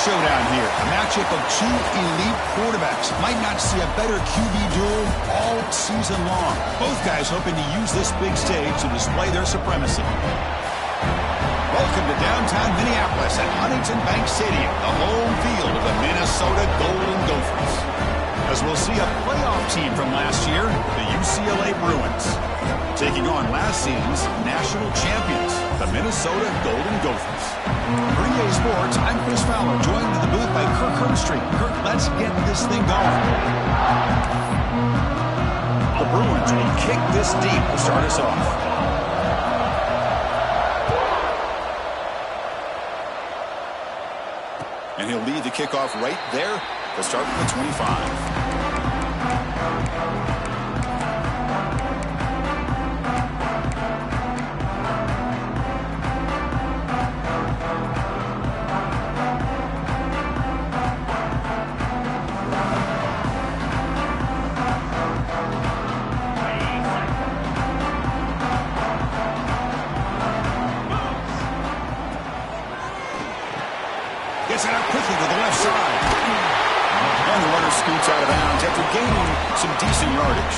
showdown here. A matchup of two elite quarterbacks. Might not see a better QB duel all season long. Both guys hoping to use this big stage to display their supremacy. Welcome to downtown Minneapolis at Huntington Bank Stadium, the home field of the Minnesota Golden Gophers. As we'll see a playoff team from last year, the UCLA Bruins, taking on last season's national champions, the Minnesota Golden Gophers. For EA Sports, I'm Chris Fowler, joined in the booth by Kirk Herbstreit. Kirk, let's get this thing going. The Bruins will kick this deep to start us off. And he'll lead the kickoff right there to start from the 25. Gets it out quickly to the left side. And the runner scoots out of bounds after gaining some decent yardage.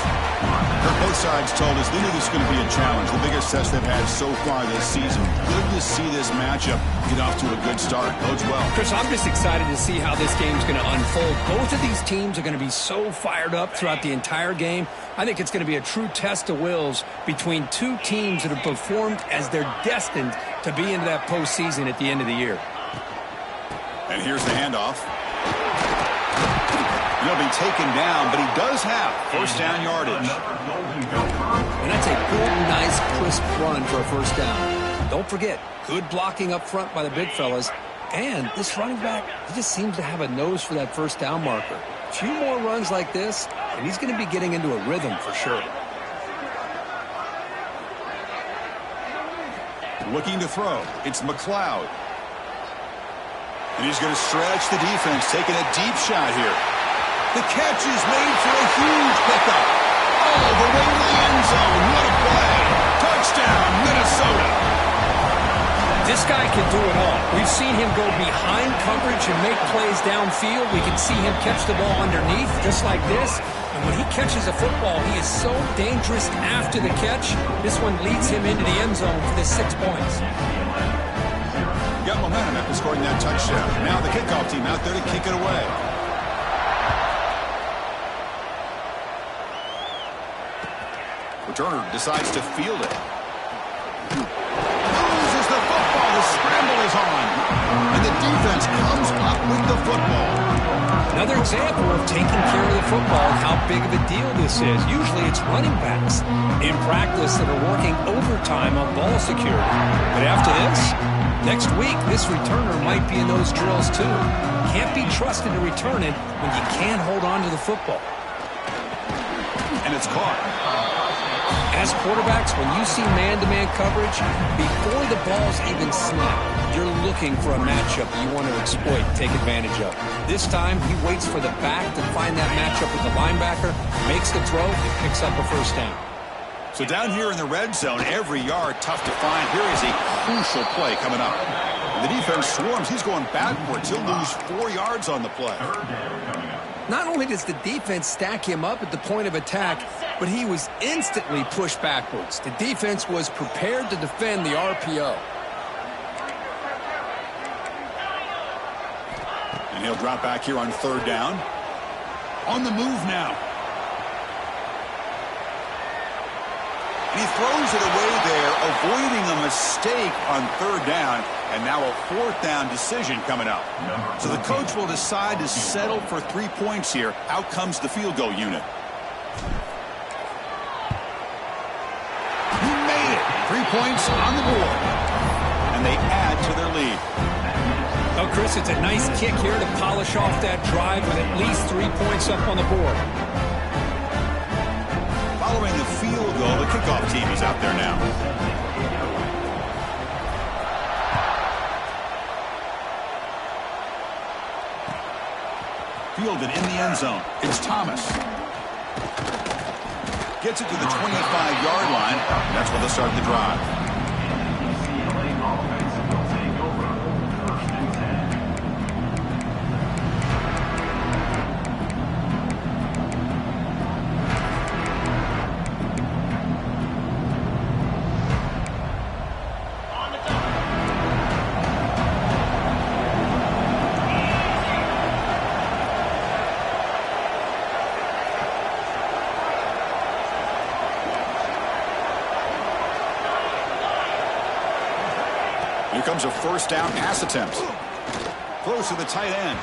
Both sides told us they knew this was going to be a challenge, the biggest test they've had so far this season. Good to see this matchup get off to a good start. Bodes well. Chris, I'm just excited to see how this game's going to unfold. Both of these teams are going to be so fired up throughout the entire game. I think it's going to be a true test of wills between two teams that have performed as they're destined to be into that postseason at the end of the year. And here's the handoff. He'll be taken down, but he does have first down yardage. And that's a good, nice, crisp run for a first down. Don't forget, good blocking up front by the big fellas. And this running back, he just seems to have a nose for that first down marker. A few more runs like this, and he's going to be getting into a rhythm for sure. Looking to throw. It's McLeod. And he's going to stretch the defense, taking a deep shot here. The catch is made for a huge pickup. All the way to the end zone. What a play. Touchdown, Minnesota. This guy can do it all. We've seen him go behind coverage and make plays downfield. We can see him catch the ball underneath, just like this. And when he catches a football, he is so dangerous after the catch. This one leads him into the end zone for the 6 points. Got momentum after scoring that touchdown. Now the kickoff team out there to kick it away. Returner decides to field it. Loses the football. The scramble is on. And the defense comes up with the football. Another example of taking care of the football and how big of a deal this is. Usually it's running backs in practice that are working overtime on ball security. But after this, next week, this returner might be in those drills too. Can't be trusted to return it when you can't hold on to the football. And it's caught. As quarterbacks, when you see man-to-man coverage, before the ball's even snapped, you're looking for a matchup you want to exploit, take advantage of. This time, he waits for the back to find that matchup with the linebacker, makes the throw, and picks up a first down. So down here in the red zone, every yard tough to find. Here is a crucial play coming up. The defense swarms. He's going backwards. He'll lose 4 yards on the play. Not only does the defense stack him up at the point of attack, but he was instantly pushed backwards. The defense was prepared to defend the RPO. And he'll drop back here on third down. On the move now. And he throws it away there, avoiding a mistake on third down. And now a fourth down decision coming up. So the coach will decide to settle for 3 points here. Out comes the field goal unit. He made it. 3 points on the board. And they add to their lead. Oh, Chris, it's a nice kick here to polish off that drive with at least 3 points up on the board. Following the field goal, the kickoff team is out there now. Fielded in the end zone. It's Thomas. Gets it to the 25-yard line. That's where they'll start the drive. comes a first down pass attempt. Throws to the tight end.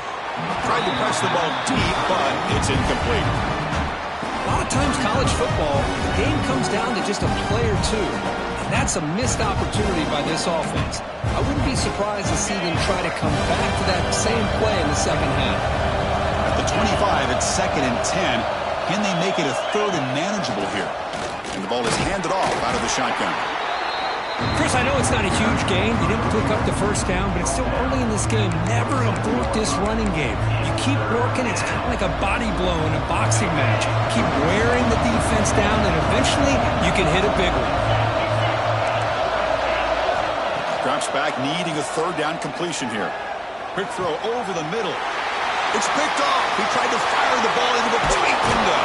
Tried to press the ball deep, but it's incomplete. A lot of times college football, the game comes down to just a play or two. And that's a missed opportunity by this offense. I wouldn't be surprised to see them try to come back to that same play in the second half. At the 25, it's 2nd and 10. Can they make it a 3rd and manageable here? And the ball is handed off out of the shotgun. Chris, I know it's not a huge gain. You didn't pick up the first down, but it's still early in this game. Never abort this running game. You keep working. It's kind of like a body blow in a boxing match. Keep wearing the defense down, and eventually you can hit a big one. Drops back, needing a 3rd down completion here. Quick throw over the middle. It's picked off. He tried to fire the ball into a tight window.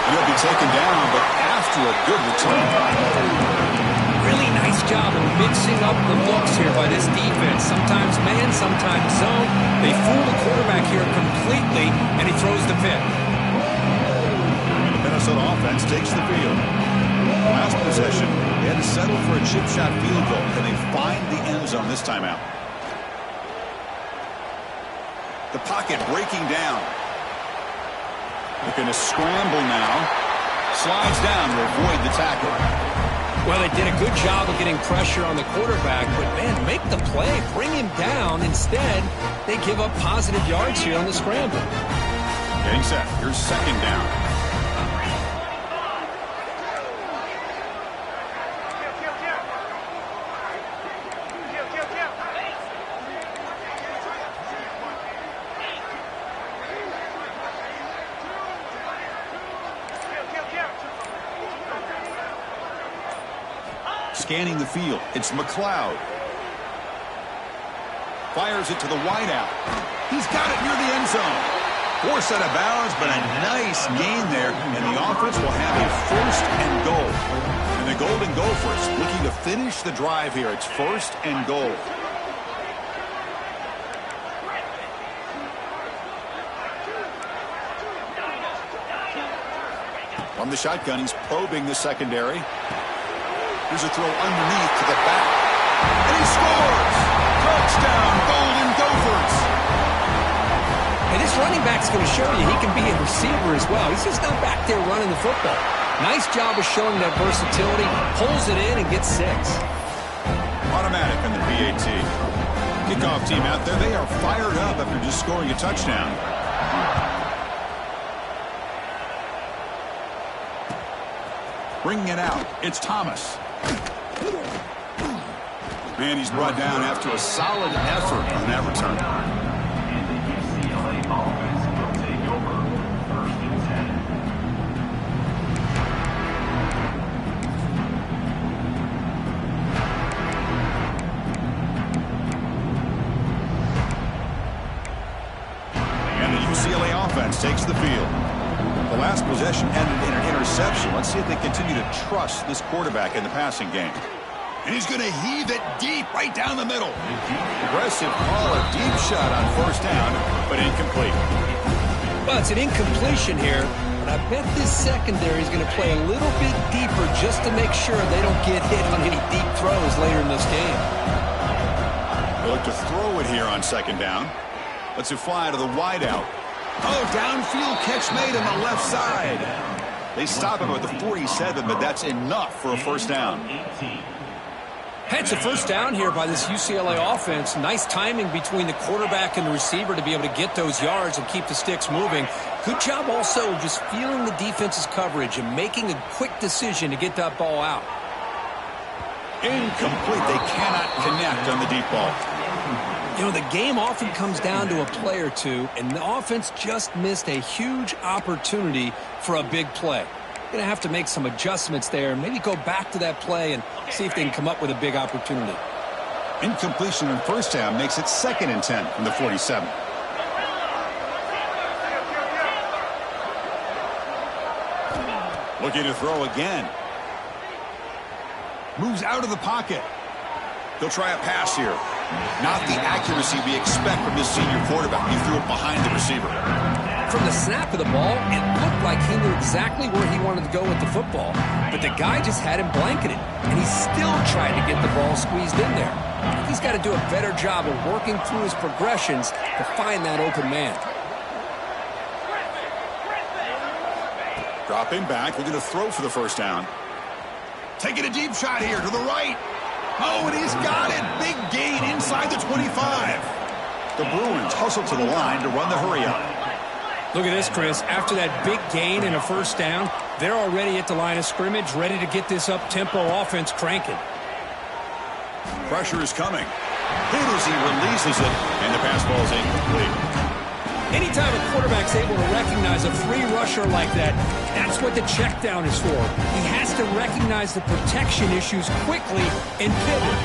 He'll be taken down, but after a good return. Really nice job of mixing up the looks here by this defense. Sometimes man, sometimes zone. They fool the quarterback here completely, and he throws the pick. The Minnesota offense takes the field. Last possession, they had to settle for a chip shot field goal. Can they find the end zone this time out? The pocket breaking down. Looking to scramble now. Slides down to avoid the tackle. Well, they did a good job of getting pressure on the quarterback, but, man, make the play. Bring him down. Instead, they give up positive yards here on the scramble. Getting set. Here's 2nd down. Scanning the field. It's McLeod. Fires it to the wideout. He's got it near the end zone. Forced out of bounds, but a nice gain there. And the offense will have a 1st and goal. And the Golden Gophers looking to finish the drive here. It's 1st and goal. From the shotgun, he's probing the secondary. Here's a throw underneath to the back. And he scores! Touchdown, Golden Gophers! And this running back's going to show you he can be a receiver as well. He's just not back there running the football. Nice job of showing that versatility. Pulls it in and gets 6. Automatic on the PAT. Kickoff team out there. They are fired up after just scoring a touchdown. Bringing it out. It's Thomas. And he's brought down after a solid effort on that return. And the UCLA offense will take over 1st and 10. And the UCLA offense takes the field. The last possession ended in an interception. Let's see if they continue to trust this quarterback in the passing game. And he's going to heave it deep right down the middle. Aggressive call, a deep shot on 1st down, but incomplete. Well, it's an incompletion here, but I bet this secondary is going to play a little bit deeper just to make sure they don't get hit on any deep throws later in this game. They look to throw it here on 2nd down. Lets it fly to the wideout. Oh, downfield catch made on the left side. They stop him at the 47, but that's enough for a 1st down. It's a 1st down here by this UCLA offense. Nice timing between the quarterback and the receiver to be able to get those yards and keep the sticks moving. Good job also just feeling the defense's coverage and making a quick decision to get that ball out. Incomplete. They cannot connect on the deep ball. You know, the game often comes down to a play or two, and the offense just missed a huge opportunity for a big play. Going to have to make some adjustments there, maybe go back to that play and see if they can come up with a big opportunity. Incompletion on 1st down makes it 2nd and 10 from the 47. Looking to throw again. Moves out of the pocket. He'll try a pass here. Not the accuracy we expect from this senior quarterback. He threw it behind the receiver. From the snap of the ball, it looked like he knew exactly where he wanted to go with the football. But the guy just had him blanketed, and he still tried to get the ball squeezed in there. He's got to do a better job of working through his progressions to find that open man. Dropping back, looking to throw for the first down. Taking a deep shot here to the right. Oh, and he's got it. Big gain inside the 25. The Bruins hustle to the line to run the hurry up. Look at this, Chris. After that big gain and a first down, they're already at the line of scrimmage, ready to get this up-tempo offense cranking. Pressure is coming. Hit as he releases it, and the pass ball is incomplete. Anytime a quarterback's able to recognize a free rusher like that, that's what the check down is for. He has to recognize the protection issues quickly and pivot.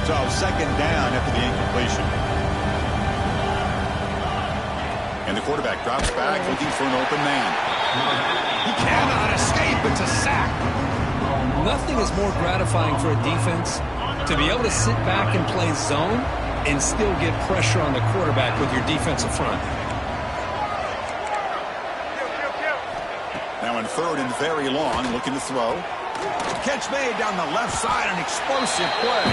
So second down after the incompletion. And the quarterback drops back looking for an open man. He cannot escape. It's a sack. Nothing is more gratifying for a defense to be able to sit back and play zone and still get pressure on the quarterback with your defensive front. Now in third and very long, looking to throw. Catch made down the left side, an explosive play.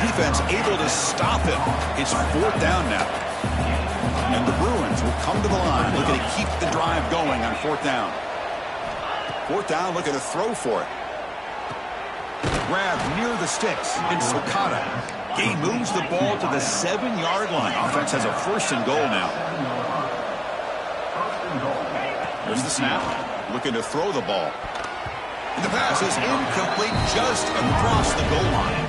Defense able to stop him. It's fourth down now. And the Bruins will come to the line, looking to keep the drive going on fourth down. Fourth down, looking to throw for it. Grab near the sticks. It's Ncaa. He moves the ball to the 7-yard line. Offense has a first and goal now. There's the snap. Looking to throw the ball. And the pass is incomplete just across the goal line.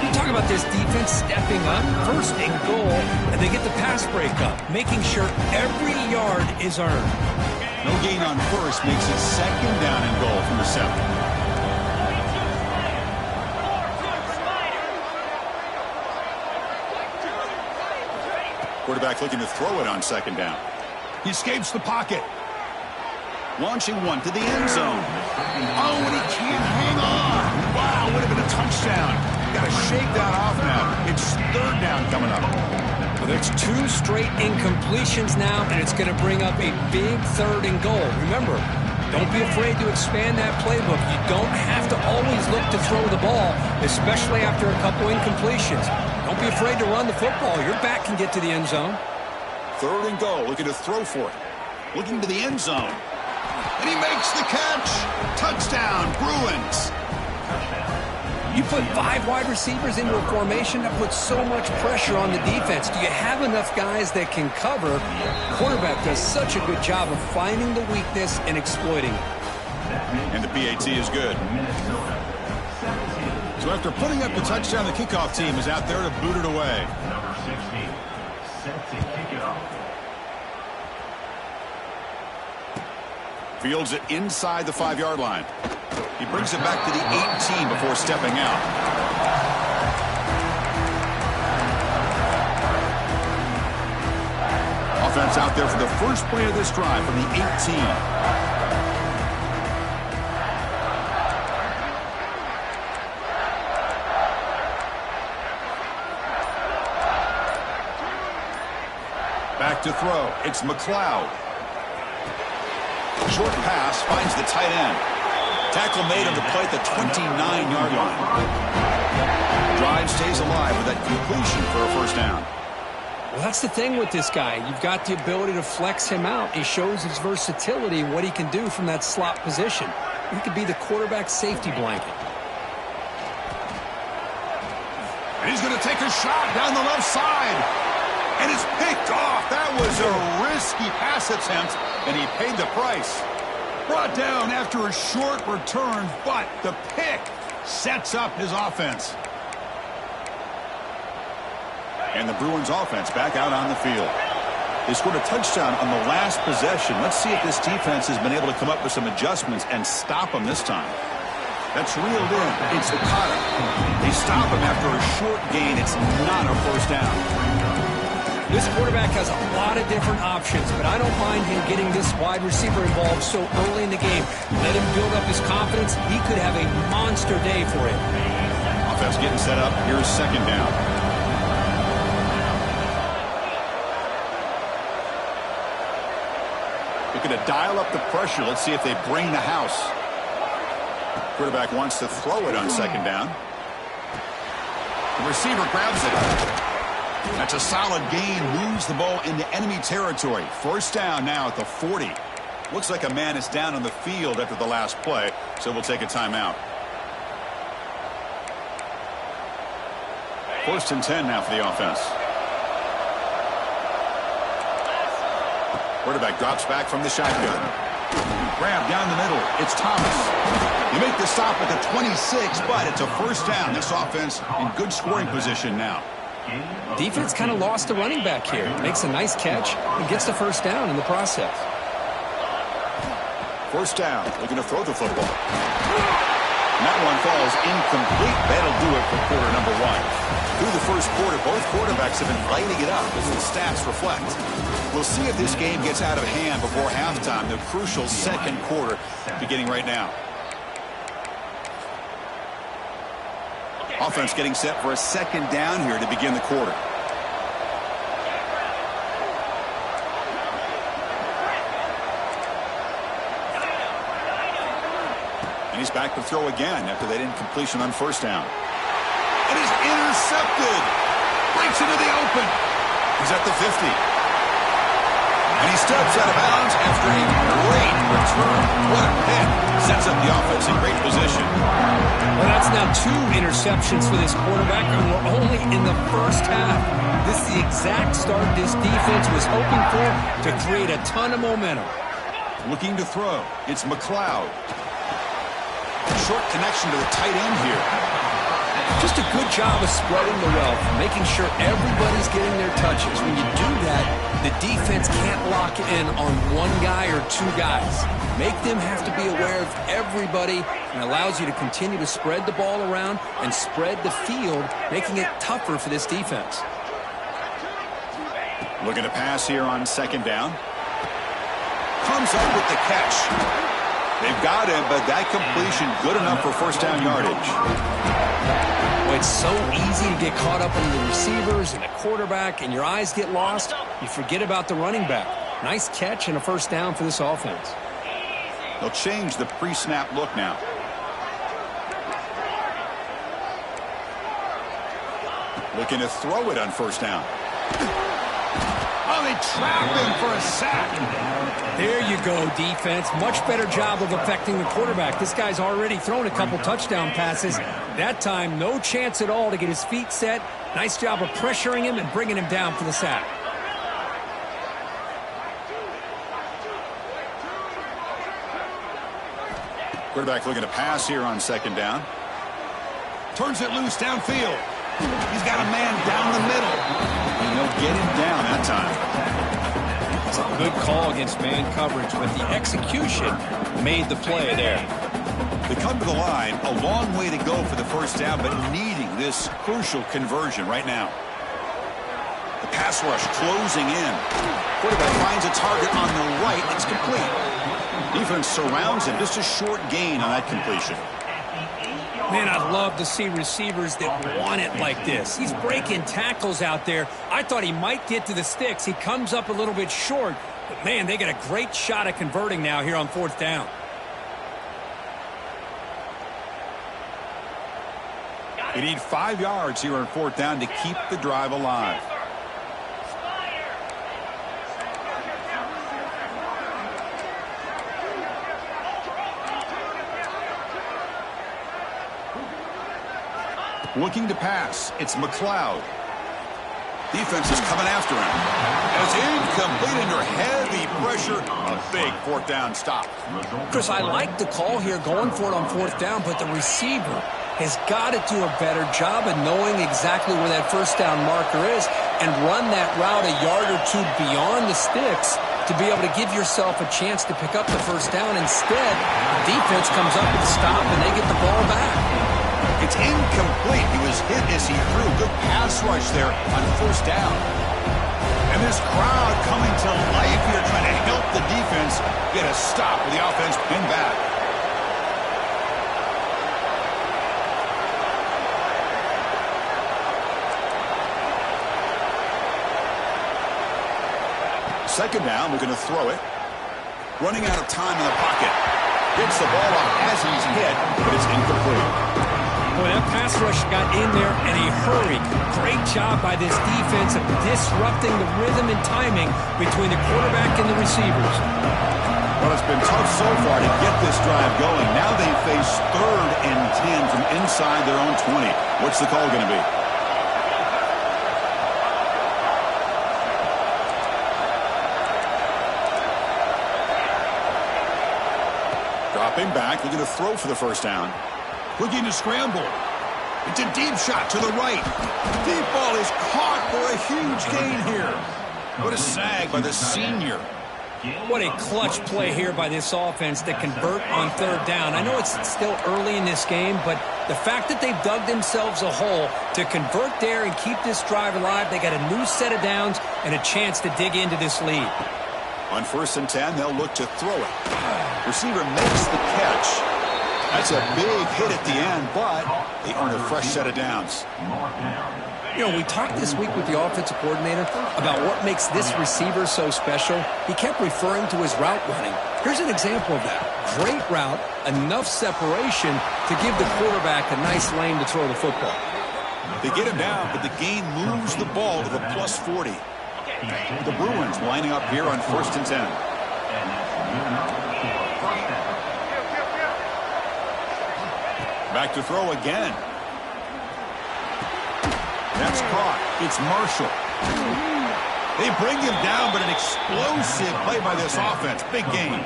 You talk about this defense stepping up, first and goal, and they get the pass break up, making sure every yard is earned. No gain on first makes it second down and goal from the 7. Quarterback looking to throw it on second down. He escapes the pocket. Launching one to the end zone. Oh, and he can't hang on. Wow, would have been a touchdown. Got to shake that off now. It's third down coming up. Well, there's 2 straight incompletions now, and it's going to bring up a big third and goal. Remember, don't be afraid to expand that playbook. You don't have to always look to throw the ball, especially after a couple incompletions. Don't be afraid to run the football. Your back can get to the end zone. Third and goal, looking to throw for it. Looking to the end zone. And he makes the catch. Touchdown, Bruins. You put 5 wide receivers into a formation that puts so much pressure on the defense. Do you have enough guys that can cover? Quarterback does such a good job of finding the weakness and exploiting it. And the PAT is good. So after putting up the touchdown, the kickoff team is out there to boot it away. Number 16, set to kick it off. Fields it inside the 5-yard line. He brings it back to the 18 before stepping out. Offense out there for the first play of this drive from the 18. Back to throw. It's McLeod. Short pass finds the tight end. Tackle made on the play at the 29-yard line. Drive stays alive with that completion for a first down. Well, that's the thing with this guy. You've got the ability to flex him out. He shows his versatility and what he can do from that slot position. He could be the quarterback safety blanket. And he's going to take a shot down the left side. And it's picked off. That was a risky pass attempt, and he paid the price. Brought down after a short return, but the pick sets up his offense. And the Bruins offense back out on the field. They scored a touchdown on the last possession. Let's see if this defense has been able to come up with some adjustments and stop them this time. That's reeled in. It's Ncaa. They stop him after a short gain. It's not a first down. This quarterback has a lot of different options, but I don't mind him getting this wide receiver involved so early in the game. Let him build up his confidence. He could have a monster day for him. Offense getting set up. Here's second down. Looking to dial up the pressure. Let's see if they bring the house. Quarterback wants to throw it on second down. The receiver grabs it. That's a solid gain. Moves the ball into enemy territory. First down now at the 40. Looks like a man is down on the field after the last play, so we'll take a timeout. First and 10 now for the offense. Quarterback drops back from the shotgun. Grab down the middle. It's Thomas. You make the stop at the 26, but it's a first down. This offense in good scoring position now. Defense kind of lost the running back here. Makes a nice catch and gets the first down in the process. First down. Looking to throw the football. And that one falls incomplete. That'll do it for quarter number one. Through the first quarter, both quarterbacks have been lighting it up as the stats reflect. We'll see if this game gets out of hand before halftime. The crucial second quarter beginning right now. Offense getting set for a second down here to begin the quarter. And he's back to throw again after that incompletion on first down. And he's intercepted. Breaks into the open. He's at the 50. And he steps out of bounds after a great return. What a pick. Sets up the offense in great position. Well, that's now 2 interceptions for this quarterback, and we're only in the first half. This is the exact start this defense was hoping for to create a ton of momentum. Looking to throw. It's McLeod. Short connection to the tight end here. Just a good job of spreading the wealth, making sure everybody's getting their touches. When you do that, the defense can't lock in on one guy or 2 guys. Make them have to be aware of everybody, and allows you to continue to spread the ball around and spread the field, making it tougher for this defense. Looking to pass here on second down. Comes up with the catch. They've got him, but that completion good enough for first down yardage. Well, it's so easy to get caught up in the receivers and the quarterback, and your eyes get lost. You forget about the running back. Nice catch and a first down for this offense. They'll change the pre-snap look now. Looking to throw it on first down. Oh, they trap him for a sack. There you go, defense. Much better job of affecting the quarterback. This guy's already thrown a couple touchdown passes. That time, no chance at all to get his feet set. Nice job of pressuring him and bringing him down for the sack. Quarterback looking to pass here on second down. Turns it loose downfield. He's got a man down the middle. And they'll get him down that time. It's a good call against man coverage, but the execution made the play there. They come to the line, a long way to go for the first down, but needing this crucial conversion right now. The pass rush closing in. Quarterback finds a target on the right. It's complete. Defense surrounds him. Just a short gain on that completion. Man, I'd love to see receivers that want it like this. He's breaking tackles out there. I thought he might get to the sticks. He comes up a little bit short. But, man, they got a great shot at converting now here on fourth down. We need 5 yards here on fourth down to keep the drive alive. Looking to pass. It's McLeod. Defense is coming after him. As incomplete under heavy pressure. A big fourth down stop. Chris, I like the call here going for it on fourth down, but the receiver has got to do a better job of knowing exactly where that first down marker is and run that route a yard or 2 beyond the sticks to be able to give yourself a chance to pick up the first down. Instead, the defense comes up with a stop and they get the ball back. It's incomplete. He was hit as he threw. Good pass rush there on first down. And this crowd coming to life here trying to help the defense get a stop with the offense pinned back. Second down, we're going to throw it. Running out of time in the pocket. Gets the ball off as he's hit, but it's incomplete. Boy, that pass rush got in there in a hurry. Great job by this defense of disrupting the rhythm and timing between the quarterback and the receivers. Well, it's been tough so far to get this drive going. Now they face 3rd and 10 from inside their own 20. What's the call going to be? Dropping back, looking to throw for the first down. Looking to scramble. It's a deep shot to the right. Deep ball is caught for a huge gain here. What a sag by the senior. What a clutch play here by this offense to convert on 3rd down. I know it's still early in this game, but the fact that they've dug themselves a hole to convert there and keep this drive alive, they got a new set of downs and a chance to dig into this lead. On 1st and 10, they'll look to throw it. Receiver makes the catch. That's a big hit at the end, but they earn a fresh set of downs. You know, we talked this week with the offensive coordinator about what makes this receiver so special. He kept referring to his route running. Here's an example of that. Great route, enough separation to give the quarterback a nice lane to throw the football. They get him down, but the gain moves the ball to the plus 40. The Bruins lining up here on 1st and 10. Back to throw again. That's caught. It's Marshall. They bring him down, but an explosive play by this offense. Big gain.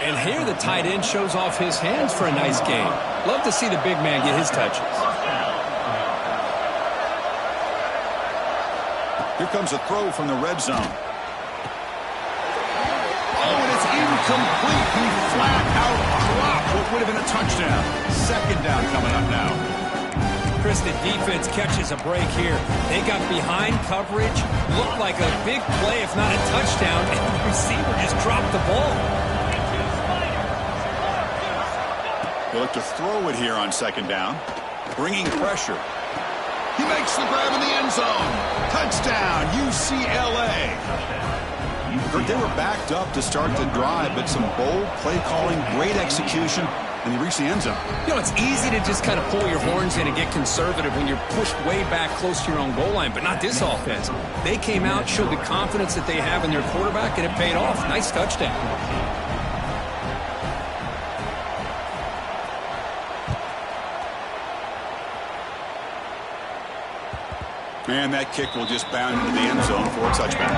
And here the tight end shows off his hands for a nice gain. Love to see the big man get his touches. Here comes a throw from the red zone. Oh, and it's incomplete. He flat out dropped what would have been a touchdown. 2nd down coming up now. Chris, the defense catches a break here. They got behind coverage, looked like a big play, if not a touchdown, and the receiver just dropped the ball. They look to throw it here on 2nd down. Bringing pressure. He makes the grab in the end zone. Touchdown, UCLA. They were backed up to start the drive, but some bold play calling, great execution, and they reach the end zone. You know, it's easy to just kind of pull your horns in and get conservative when you're pushed way back close to your own goal line, but not this offense. They came out, showed the confidence that they have in their quarterback, and it paid off. Nice touchdown. And that kick will just bound into the end zone for a touchback.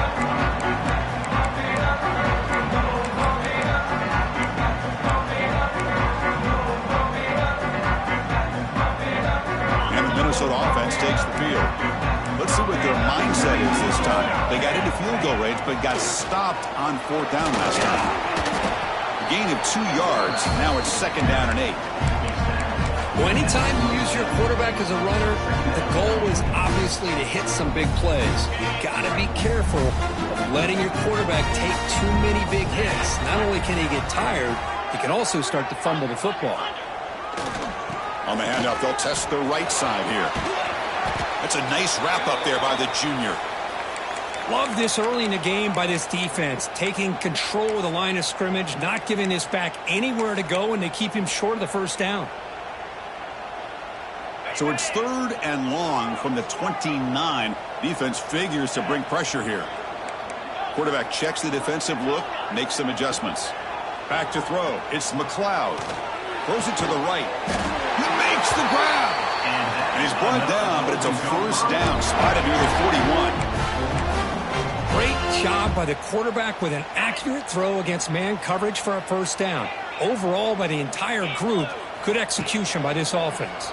Minnesota offense takes the field. Let's see what their mindset is this time. They got into field goal range, but got stopped on 4th down last time. A gain of 2 yards. Now it's 2nd down and 8. Well, anytime you use your quarterback as a runner, the goal is obviously to hit some big plays. You got to be careful of letting your quarterback take too many big hits. Not only can he get tired, he can also start to fumble the football. On the handoff, they'll test the right side here. That's a nice wrap up there by the junior. Love this early in the game by this defense, taking control of the line of scrimmage, not giving this back anywhere to go, and they keep him short of the 1st down. So it's 3rd and long from the 29. Defense figures to bring pressure here. Quarterback checks the defensive look, makes some adjustments. Back to throw. It's McLeod. Throws it to the right. He makes the grab. And he's brought down, but it's a 1st down, spotted near the 41. Great job by the quarterback with an accurate throw against man coverage for a 1st down. Overall, by the entire group, good execution by this offense.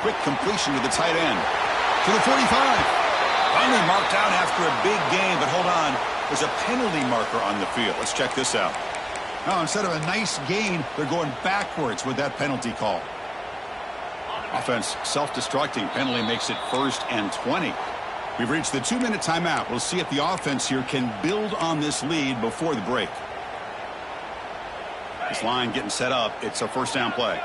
Quick completion to the tight end. To the 45. Finally marked out after a big gain, but hold on. There's a penalty marker on the field. Let's check this out. Now, instead of a nice gain, they're going backwards with that penalty call. Offense self-destructing. Penalty makes it 1st and 20. We've reached the 2-minute timeout. We'll see if the offense here can build on this lead before the break. This line getting set up. It's a 1st down play.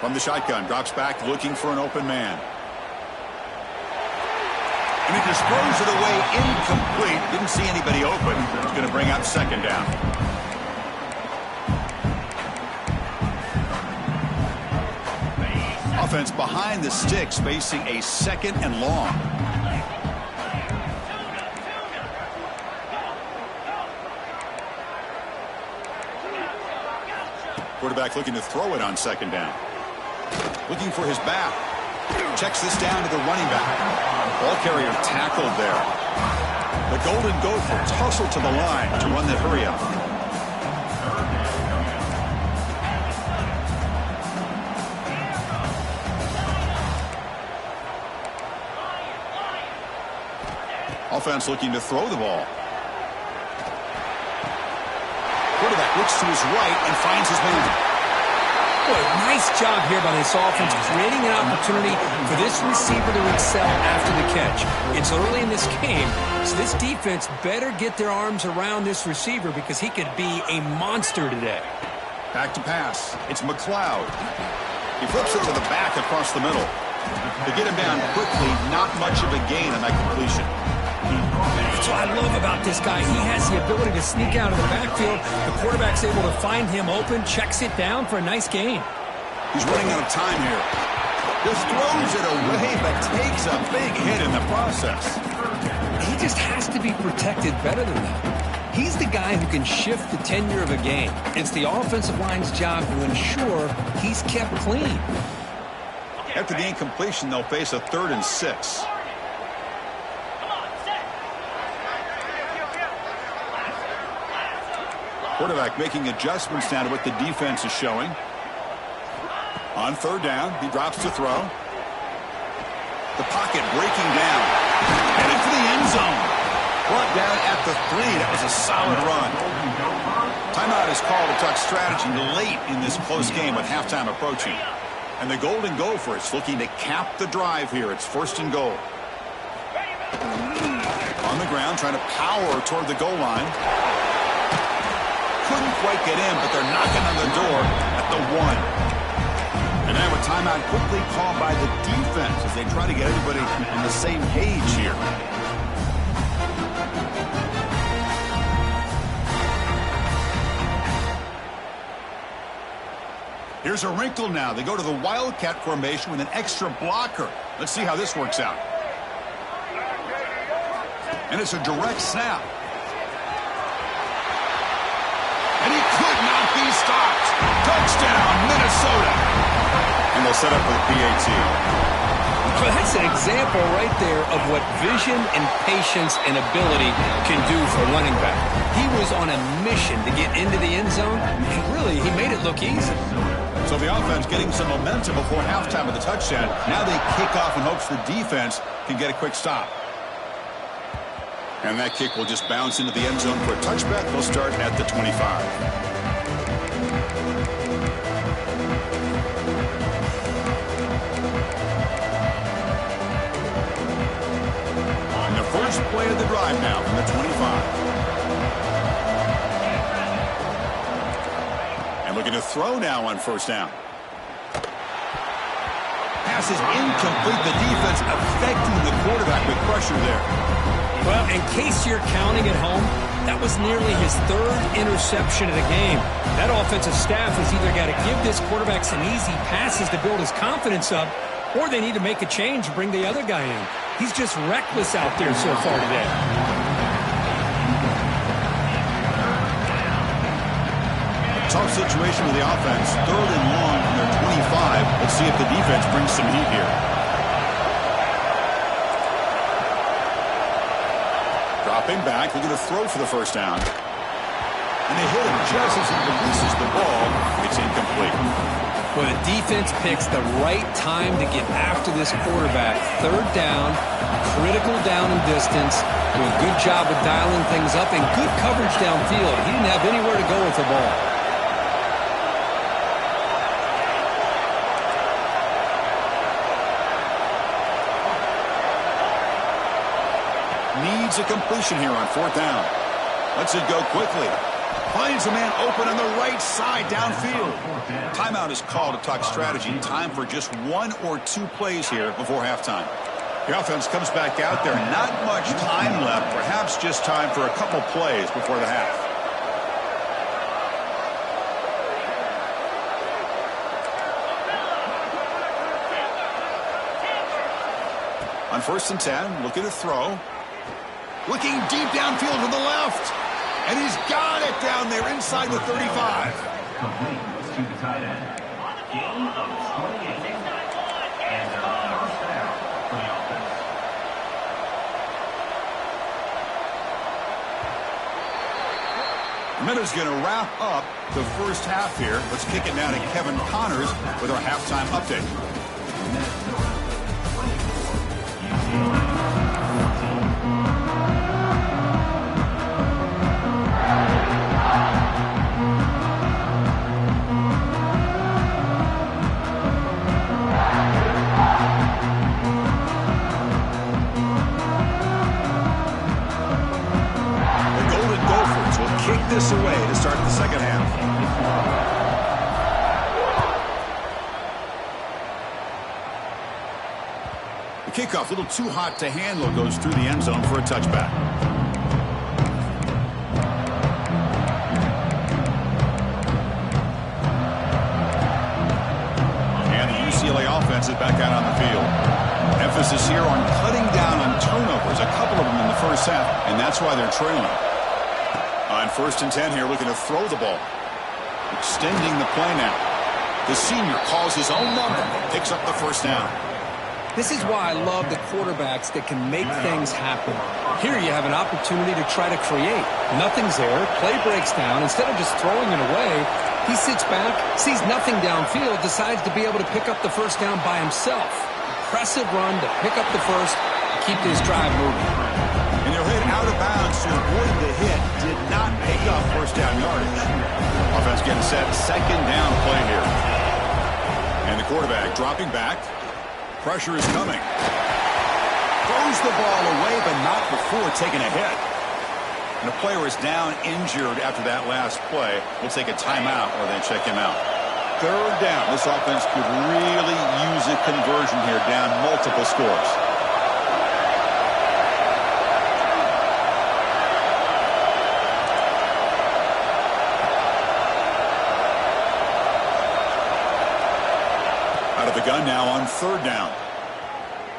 From the shotgun, drops back looking for an open man. And he just throws it away incomplete. Didn't see anybody open. He's going to bring up second down. Offense behind the sticks, facing a second and long. Quarterback looking to throw it on second down. Looking for his back. Checks this down to the running back. Ball carrier tackled there. The Golden Gopher tussle to the line to run that hurry up. Offense looking to throw the ball. Quarterback looks to his right and finds his man. Boy, nice job here by this offense, creating an opportunity for this receiver to excel after the catch. It's early in this game, so this defense better get their arms around this receiver because he could be a monster today. Back to pass. It's McLeod. He flips it to the back across the middle. To get him down quickly, not much of a gain on that completion. That's what I love about this guy. He has the ability to sneak out of the backfield. The quarterback's able to find him open, checks it down for a nice gain. He's running out of time here. Just throws it away, but takes a big hit in the process. He just has to be protected better than that. He's the guy who can shift the tenure of a game. It's the offensive line's job to ensure he's kept clean. After the incompletion, they'll face a 3rd and 6. Quarterback making adjustments now to what the defense is showing. On 3rd down, he drops to throw. The pocket breaking down. Headed for the end zone. Brought down at the 3. That was a solid run. Timeout is called to talk strategy late in this close game with halftime approaching. And the Golden Gophers looking to cap the drive here. It's 1st and goal. On the ground, trying to power toward the goal line. Couldn't quite get in, but they're knocking on the door at the 1. And now a timeout quickly called by the defense as they try to get everybody on the same page here. Here's a wrinkle now. They go to the Wildcat formation with an extra blocker. Let's see how this works out. And it's a direct snap. And he could not be stopped. Touchdown, Minnesota. And they'll set up for the PAT. Well, that's an example right there of what vision and patience and ability can do for a running back. He was on a mission to get into the end zone, and really, he made it look easy. So the offense getting some momentum before halftime with the touchdown. Now they kick off in hopes the defense can get a quick stop. And that kick will just bounce into the end zone for a touchback. They'll start at the 25. And the first play of the drive now from the 25. And looking to throw now on 1st down. Pass is incomplete. The defense affecting the quarterback with pressure there. Well, in case you're counting at home, that was nearly his 3rd interception of the game. That offensive staff has either got to give this quarterback some easy passes to build his confidence up, or they need to make a change and bring the other guy in. He's just reckless out there so far today. Tough situation with the offense. 3rd and long from their 25. Let's see if the defense brings some heat here. Dropping back, looking to throw for the 1st down. And they hit him just as he releases the ball. It's incomplete. Well, the defense picks the right time to get after this quarterback. 3rd down, critical down and distance. Do a good job of dialing things up and good coverage downfield. He didn't have anywhere to go with the ball. Needs a completion here on 4th down. Lets it go quickly. Finds a man open on the right side downfield. Timeout is called to talk strategy. Time for just 1 or 2 plays here before halftime. The offense comes back out there. Not much time left. Perhaps just time for a couple plays before the half. On 1st and 10, looking to throw. Looking deep downfield to the left. And he's got it down there inside the 35. Complete to the tight end. Gain of 28. And first down for the offense. The Minnows going to wrap up the first half here. Let's kick it now to Kevin Connors with our halftime update. This away to start the second half. The kickoff, a little too hot to handle, goes through the end zone for a touchback. And the UCLA offense is back out on the field. Emphasis here on cutting down on turnovers, a couple of them in the first half, and that's why they're trailing. On 1st and 10 here, looking to throw the ball. Extending the play now. The senior calls his own number, picks up the first down. This is why I love the quarterbacks that can make things happen. Here you have an opportunity to try to create. Nothing's there. Play breaks down. Instead of just throwing it away, he sits back, sees nothing downfield, decides to be able to pick up the first down by himself. Impressive run to pick up the first, keep this drive moving. And he'll hit out of bounds to avoid the hit. Did not pick up first down yardage. Offense getting set. Second down play here. And the quarterback dropping back. Pressure is coming. Throws the ball away, but not before taking a hit. And the player is down injured after that last play. We'll take a timeout or then check him out. Third down. This offense could really use a conversion here, down multiple scores. The gun now on 3rd down.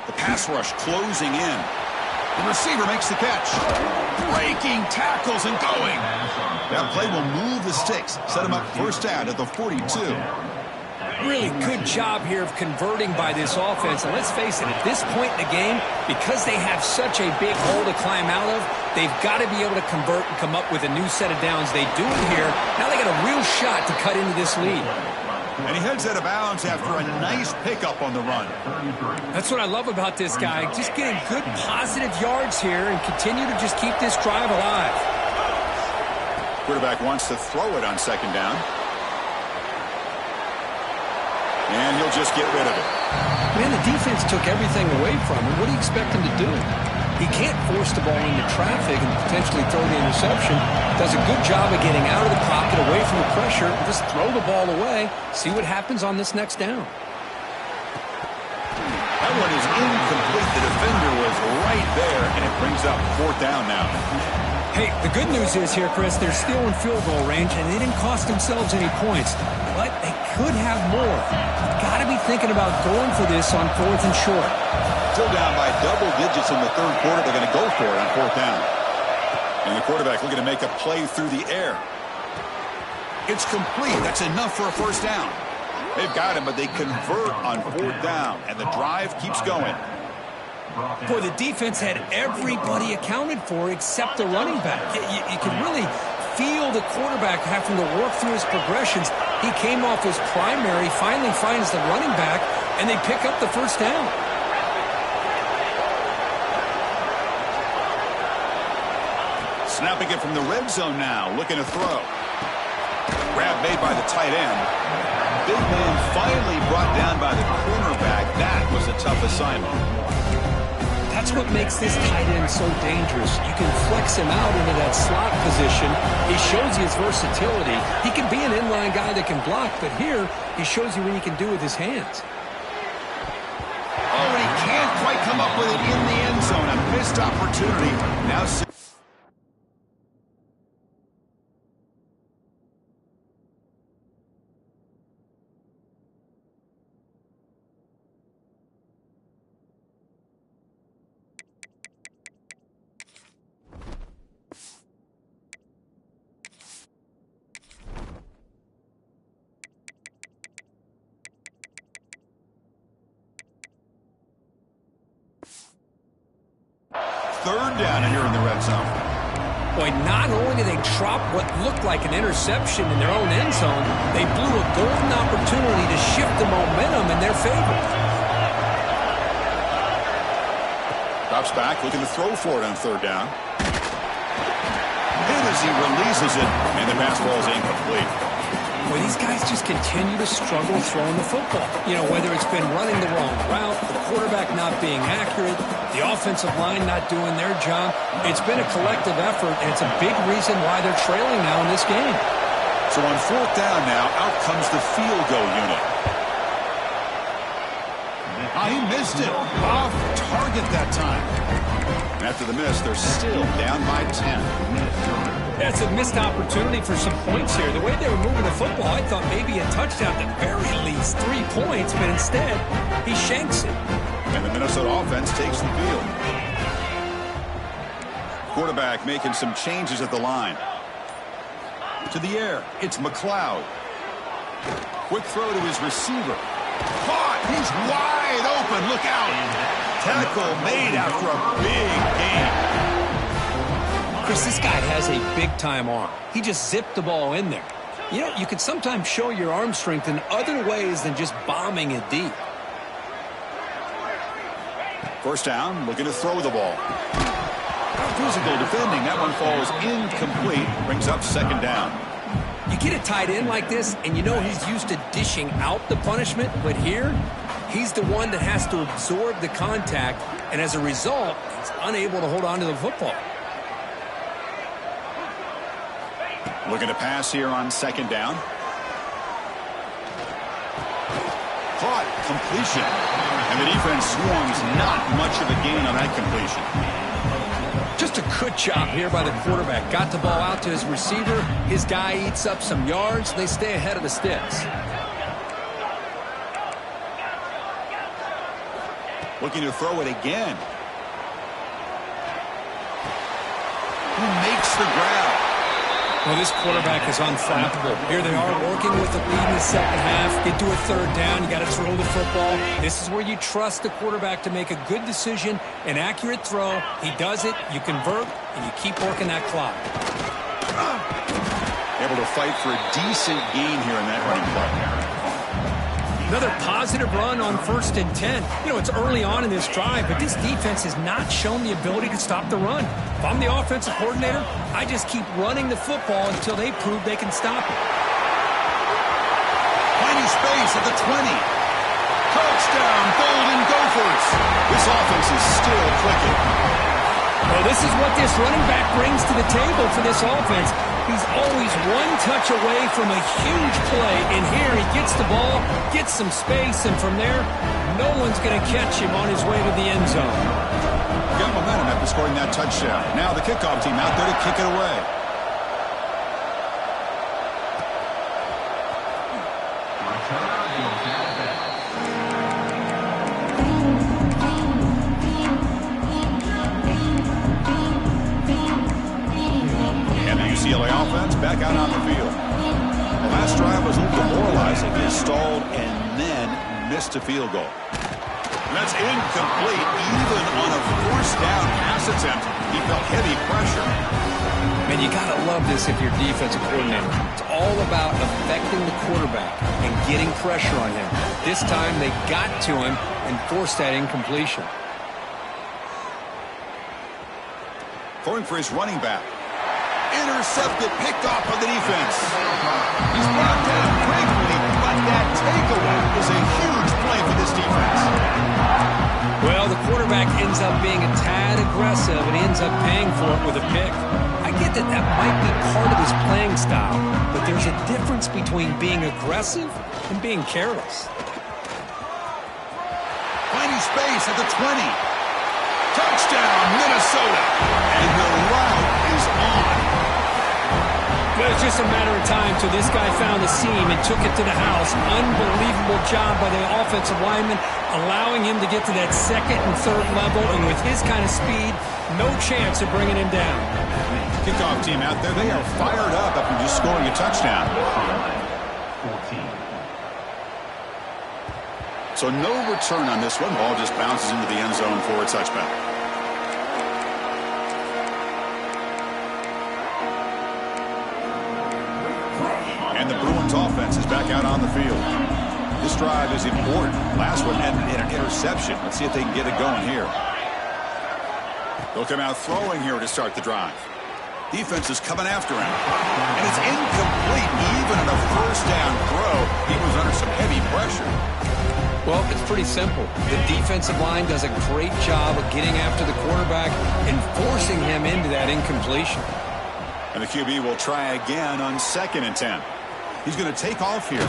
The pass rush closing in. The receiver makes the catch. Breaking tackles and going. That play will move the sticks. Set him up first down at the 42. Really good job here of converting by this offense. And let's face it, at this point in the game, because they have such a big hole to climb out of, they've got to be able to convert and come up with a new set of downs. They do it here. Now they got a real shot to cut into this lead. And he heads out of bounds after a nice pickup on the run. That's what I love about this guy. Just getting good positive yards here and continue to just keep this drive alive. Quarterback wants to throw it on 2nd down. And he'll just get rid of it. Man, the defense took everything away from him. What do you expect him to do? He can't force the ball into traffic and potentially throw the interception. Does a good job of getting out of the pocket, away from the pressure, and just throw the ball away. See what happens on this next down. That one is incomplete. The defender was right there, and it brings up 4th down now. Hey, the good news is here, Chris, they're still in field goal range, and they didn't cost themselves any points. But they could have more. Got to be thinking about going for this on 4th and short. Still down by double digits in the 3rd quarter. They're going to go for it on 4th down. And the quarterback looking to make a play through the air. It's complete. That's enough for a first down. They've got him, but they convert on 4th down, and the drive keeps going. Boy, the defense had everybody accounted for except the running back. You can really feel the quarterback having to work through his progressions. He came off his primary, finally finds the running back, and they pick up the first down. Snapping it from the red zone now, looking to throw. Grab made by the tight end. Big man finally brought down by the cornerback. That was a tough assignment. That's what makes this tight end so dangerous. You can flex him out into that slot position. He shows you his versatility. He can be an inline guy that can block, but here he shows you what he can do with his hands. Oh, and he can't quite come up with it in the end zone. A missed opportunity. Now... Third down, and you're in the red zone. Boy, not only did they drop what looked like an interception in their own end zone, they blew a golden opportunity to shift the momentum in their favor. Drops back, looking to throw for it on third down. And as he releases it, and the pass ball is incomplete. Boy, these guys just continue to struggle throwing the football. You know, whether it's been running the wrong route, the quarterback not being accurate, the offensive line not doing their job. It's been a collective effort, and it's a big reason why they're trailing now in this game. So on fourth down now, out comes the field goal unit. He missed it. Off target that time. After the miss, they're still down by 10. That's a missed opportunity for some points here. The way they were moving the football, I thought maybe a touchdown, at the very least 3 points, but instead, he shanks it. And the Minnesota offense takes the field. Quarterback making some changes at the line. To the air, it's McLeod. Quick throw to his receiver. Caught! He's wide open. Look out! Tackle made after a big game. Chris, this guy has a big-time arm. He just zipped the ball in there. You know, you can sometimes show your arm strength in other ways than just bombing it deep. First down, looking to throw the ball. Physical defending. That one falls incomplete. Brings up second down. You get a tight end like this, and you know he's used to dishing out the punishment, but here, he's the one that has to absorb the contact, and as a result, he's unable to hold on to the football. Looking to pass here on second down. Caught. Completion. And the defense swarms. Not much of a gain on that completion. Just a good job here by the quarterback. Got the ball out to his receiver. His guy eats up some yards. They stay ahead of the sticks. Looking to throw it again. Who makes the grab? Well, this quarterback is unflappable. Here they are working with the lead in the second half. Get to a third down. You got to throw the football. This is where you trust the quarterback to make a good decision, an accurate throw. He does it, you convert, and you keep working that clock. Able to fight for a decent gain here in that running play. Another positive run on 1st and 10. You know, it's early on in this drive, but this defense has not shown the ability to stop the run. If I'm the offensive coordinator, I just keep running the football until they prove they can stop it. Finding space at the 20. Touchdown, Golden Gophers. This offense is still clicking. Well, this is what this running back brings to the table for this offense. He's always one touch away from a huge play, and here he gets the ball, gets some space, and from there, no one's going to catch him on his way to the end zone. Got momentum after scoring that touchdown. Now the kickoff team out there to kick it away. UCLA offense back out on the field. The last drive was a little demoralizing. He stalled and then missed a field goal. And that's incomplete. Even on a forced down pass attempt, he felt heavy pressure. Man, you got to love this if you're defensive coordinator. It's all about affecting the quarterback and getting pressure on him. This time they got to him and forced that incompletion. Throwing for his running back. Intercepted, picked off by the defense. He's brought down quickly, but that takeaway is a huge play for this defense. Well, the quarterback ends up being a tad aggressive, and he ends up paying for it with a pick. I get that that might be part of his playing style, but there's a difference between being aggressive and being careless. Finding empty space at the 20. Touchdown, Minnesota. And the route is on. Well, it's just a matter of time till this guy found the seam and took it to the house. Unbelievable job by the offensive lineman, allowing him to get to that second and third level. And with his kind of speed, no chance of bringing him down. Kickoff team out there, they are fired up after just scoring a touchdown. 14. So no return on this one. Ball just bounces into the end zone for a touchback. And the Bruins offense is back out on the field. This drive is important. Last one ended in an interception. Let's see if they can get it going here. They'll come out throwing here to start the drive. Defense is coming after him. And it's incomplete. Even in a first down throw, he was under some heavy pressure. Well, it's pretty simple. The defensive line does a great job of getting after the quarterback and forcing him into that incompletion. And the QB will try again on 2nd and 10. He's going to take off here.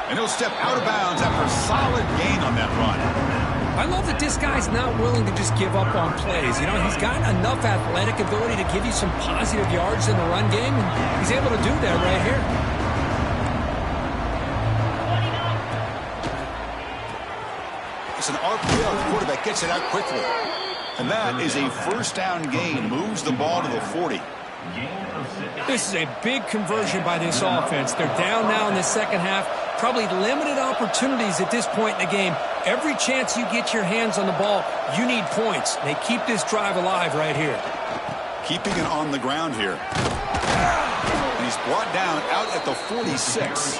And he'll step out of bounds after a solid gain on that run. I love that this guy's not willing to just give up on plays. You know, he's got enough athletic ability to give you some positive yards in the run game, and he's able to do that right here. It's an RPO. The quarterback gets it out quickly. And that is a first down gain. Moves the ball to the 40. This is a big conversion by this offense. They're down now in the second half. Probably limited opportunities at this point in the game. Every chance you get your hands on the ball, you need points. They keep this drive alive right here. Keeping it on the ground here. And he's brought down out at the 46.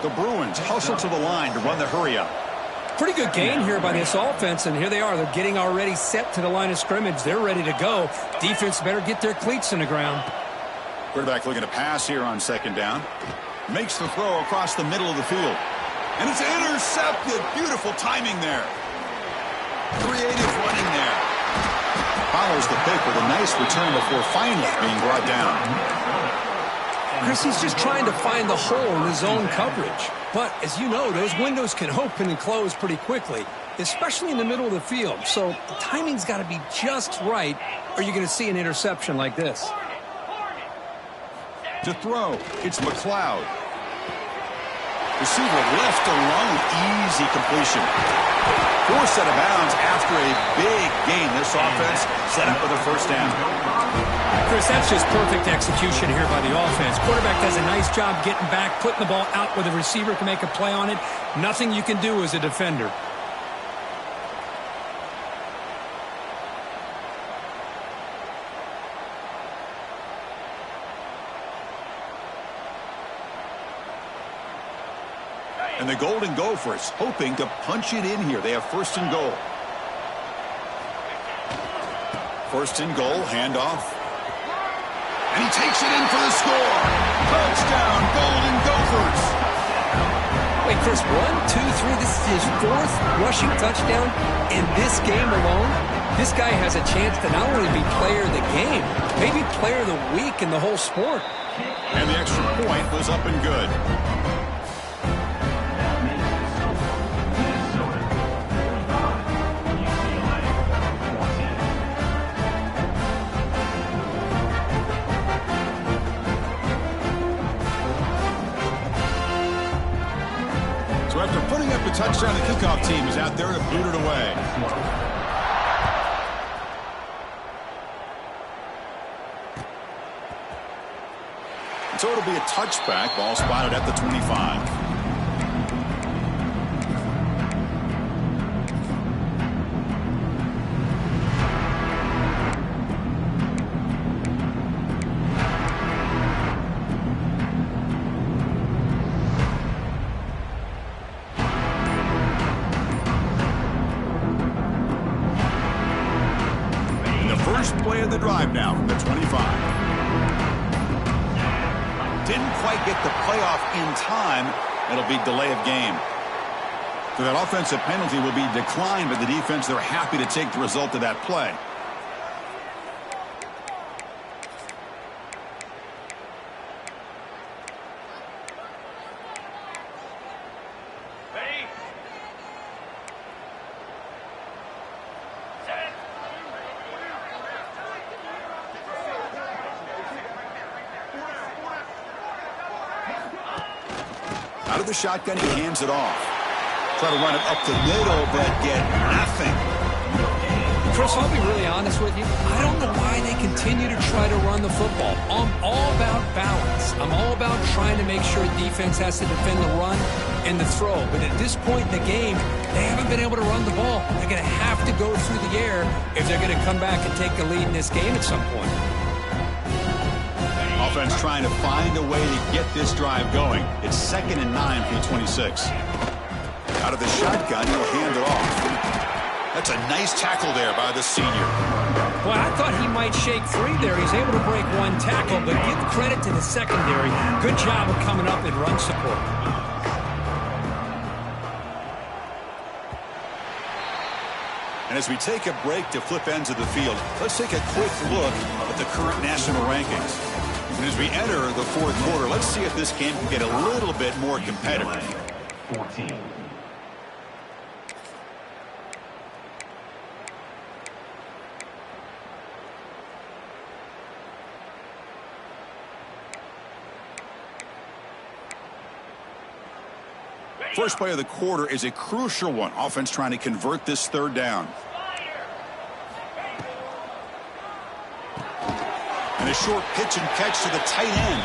The Bruins hustle to the line to run the hurry up. Pretty good gain here by this offense, and here they are. They're getting already set to the line of scrimmage. They're ready to go. Defense better get their cleats in the ground. Quarterback looking to pass here on 2nd down. Makes the throw across the middle of the field. And it's intercepted. Beautiful timing there. Creative running there. Follows the pick with a nice return before finally being brought down. Chris, he's just trying to find the hole in his zone coverage. But, as you know, those windows can open and close pretty quickly, especially in the middle of the field. So the timing's got to be just right, or you're going to see an interception like this. To throw, it's McLeod. Receiver left alone, easy completion. Forced out of bounds after a big gain. This offense set up with a first down. Chris, that's just perfect execution here by the offense. Quarterback does a nice job getting back, putting the ball out where the receiver can make a play on it. Nothing you can do as a defender. And the Golden Gophers hoping to punch it in here. They have 1st and goal. 1st and goal, handoff. And he takes it in for the score. Touchdown, Golden Gophers. Wait, Chris, 1, 2, 3. This is his 4th rushing touchdown in this game alone. This guy has a chance to not only be player of the game, maybe player of the week in the whole sport. And the extra point was up and good. So after putting up the touchdown, the kickoff team is out there to boot it away. So it'll be a touchback. Ball spotted at the 25. First play of the drive now from the 25. Didn't quite get the playoff in time. It'll be delay of game. So that offensive penalty will be declined by the defense. They're happy to take the result of that play. With the shotgun, he hands it off. Try to run it up the middle, but get nothing. Chris, I'll be really honest with you. I don't know why they continue to try to run the football. I'm all about balance. I'm all about trying to make sure defense has to defend the run and the throw. But at this point in the game, they haven't been able to run the ball. They're going to have to go through the air if they're going to come back and take the lead in this game at some point. Offense trying to find a way to get this drive going. It's 2nd and 9 from the 26. Out of the shotgun, he'll hand it off. That's a nice tackle there by the senior. Well, I thought he might shake free there. He's able to break one tackle, but give credit to the secondary. Good job of coming up and run support. And as we take a break to flip ends of the field, let's take a quick look at the current national rankings. And as we enter the fourth quarter, let's see if this game can get a little bit more competitive. 14. First play of the quarter is a crucial one. Offense trying to convert this third down. And a short pitch and catch to the tight end.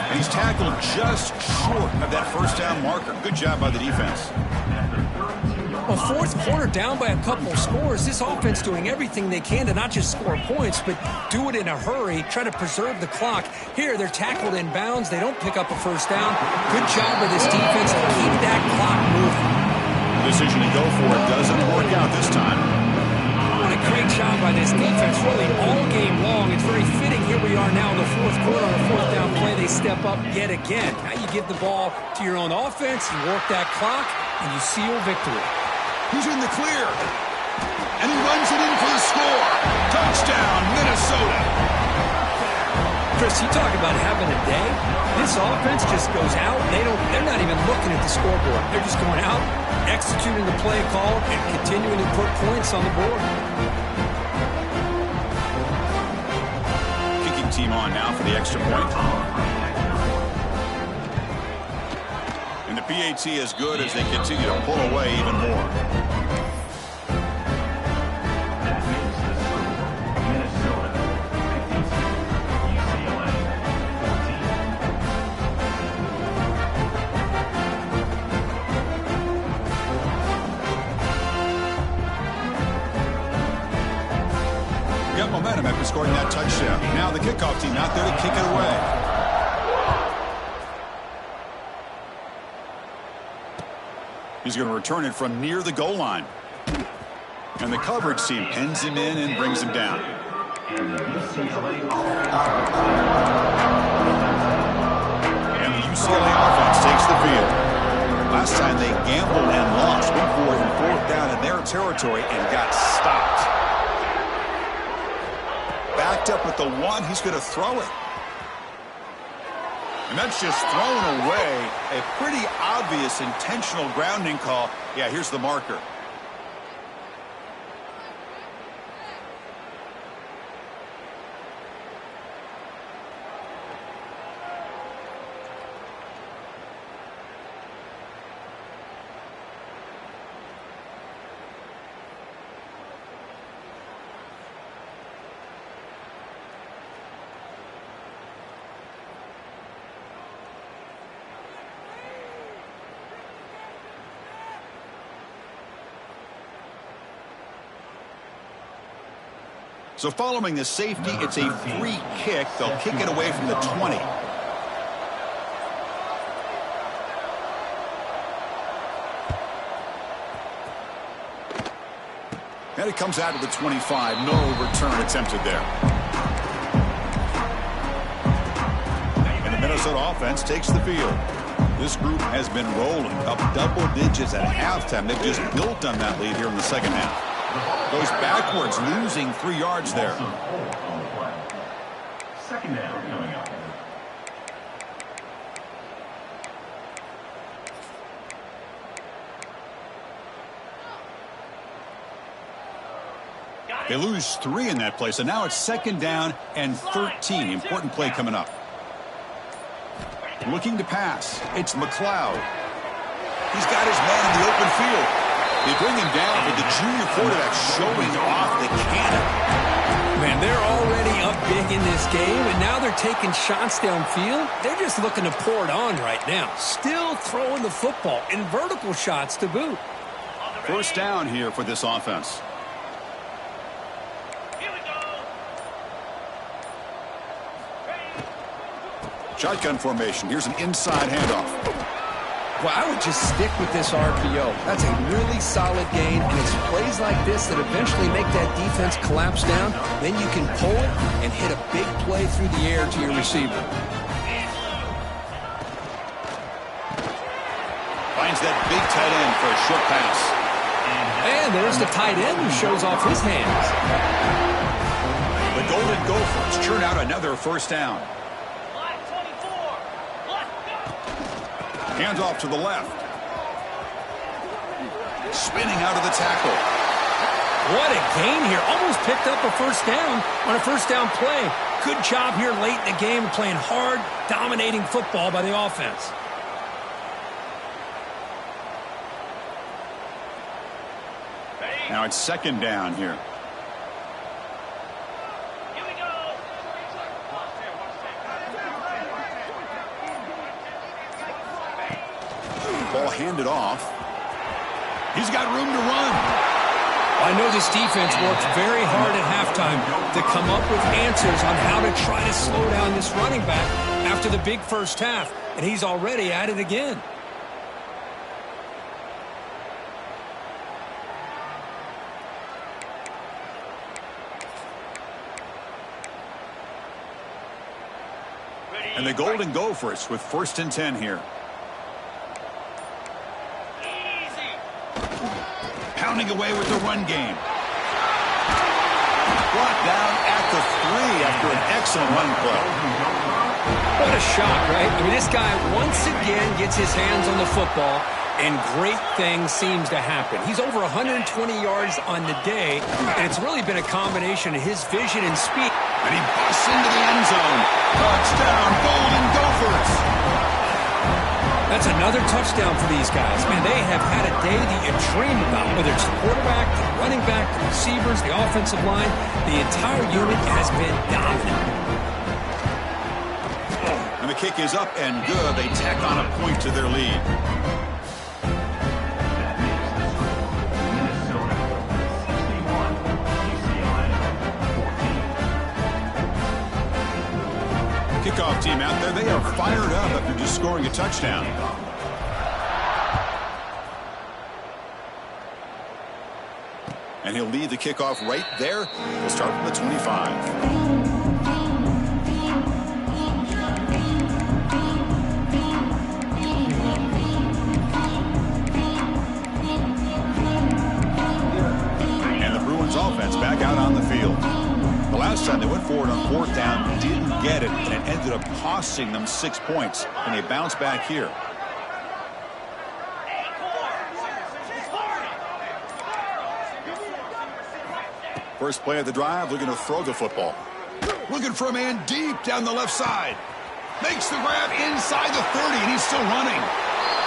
And he's tackled just short of that first down marker. Good job by the defense. Well, fourth quarter down by a couple scores. This offense doing everything they can to not just score points, but do it in a hurry, try to preserve the clock. Here, they're tackled in bounds. They don't pick up a first down. Good job by this defense to keep that clock moving. The decision to go for it doesn't work out this time. What a great job by this defense, really all game long. It's very fitting. Here we are now in the fourth quarter on a fourth down play. They step up yet again. Now you give the ball to your own offense, you work that clock, and you seal victory. He's in the clear. And he runs it in for the score. Touchdown, Minnesota. Chris, you talk about having a day. This offense just goes out. They're not even looking at the scoreboard. They're just going out, executing the play call, and continuing to put points on the board. Kicking team on now for the extra point. And the PAT is good as they continue to pull away even more. That makes the score Minnesota 52, UCLA 14. Got momentum after scoring that touchdown. Now the kickoff team out there to kick it away. He's going to return it from near the goal line. And the coverage team pins him in and brings him down. And the UCLA offense takes the field. Last time they gambled and lost. Went for it in fourth down in their territory and got stopped. Backed up at the one. He's going to throw it. And that's just thrown away. A pretty obvious intentional grounding call. Yeah, here's the marker. So following the safety, it's a free kick. They'll kick it away from the 20. And it comes out to the 25. No return attempted there. And the Minnesota offense takes the field. This group has been rolling up double digits at halftime. They've just built on that lead here in the second half. Goes backwards, losing 3 yards there. Second down coming up. They lose 3 in that play, so now it's second down and 13. Important play coming up. looking to pass. It's McLeod. He's got his man in the open field. They bring him down, but the junior quarterback showing off the cannon. Man, they're already up big in this game, and now they're taking shots downfield. They're just looking to pour it on right now. Still throwing the football, and vertical shots to boot. First down here for this offense. Here we go. Shotgun formation. Here's an inside handoff. Well, I would just stick with this RPO. That's a really solid gain, and it's plays like this that eventually make that defense collapse down. Then you can pull it and hit a big play through the air to your receiver. Finds that big tight end for a short pass. And there's the tight end who shows off his hands. The Golden Gophers churn out another first down. Hands off to the left. Spinning out of the tackle. What a gain here. Almost picked up a first down on a first down play. Good job here late in the game playing hard, dominating football by the offense. Now it's second down here. Ball handed off. He's got room to run. I know this defense worked very hard at halftime to come up with answers on how to try to slow down this running back after the big first half, and he's already at it again. And the Golden Gophers with 1st and 10 here. Pounding away with the run game. Brought down at the 3 after an excellent run play. What a shot, right? I mean, this guy once again gets his hands on the football, and great things seems to happen. He's over 120 yards on the day, and it's really been a combination of his vision and speed. And he busts into the end zone. Touchdown, Golden Gophers. That's another touchdown for these guys. Man, they have had a day that you dream about, whether it's the quarterback, the running back, the receivers, the offensive line. The entire unit has been dominant. And the kick is up and good. They tack on a point to their lead. Minnesota 61, UCLA 14. Kickoff team out there, they are fired up after just scoring a touchdown. And he'll lead the kickoff right there. We'll start from the 25. And the Bruins offense back out on the field. The last time they went forward on 4th down, didn't get it, and it ended up costing them 6 points. And they bounce back here. First play of the drive, looking to throw the football. Looking for a man deep down the left side. Makes the grab inside the 30, and he's still running.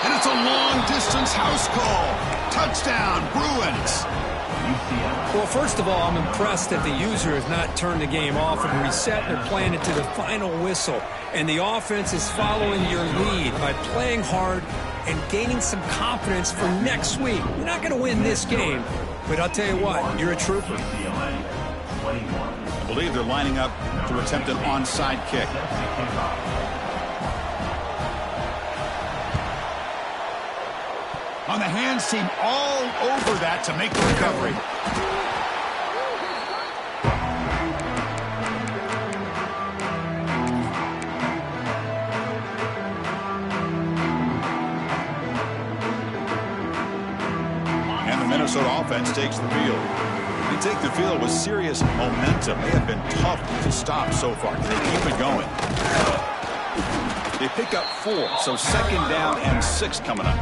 And it's a long-distance house call. Touchdown, Bruins. Well, first of all, I'm impressed that the user has not turned the game off and reset. They're playing it to the final whistle. And the offense is following your lead by playing hard and gaining some confidence for next week. You're not going to win this game, but I'll tell you what, you're a trooper. I believe they're lining up to attempt an onside kick. On the hands team, all over that to make the recovery. And the Minnesota offense takes the field. They take the field with serious momentum. They have been tough to stop so far. They keep it going. They pick up 4, so 2nd down and 6 coming up.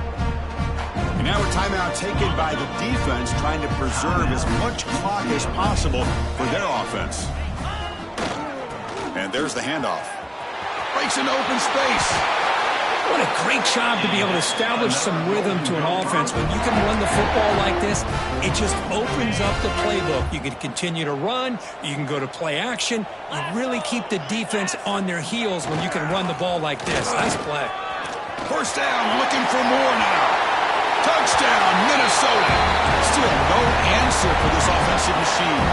And now a timeout taken by the defense, trying to preserve as much clock as possible for their offense. And there's the handoff. Breaks into open space. What a great job to be able to establish some rhythm to an offense. When you can run the football like this, it just opens up the playbook. You can continue to run. You can go to play action. You really keep the defense on their heels when you can run the ball like this. Nice play. First down, looking for more now. Touchdown, Minnesota. Still no answer for this offensive machine.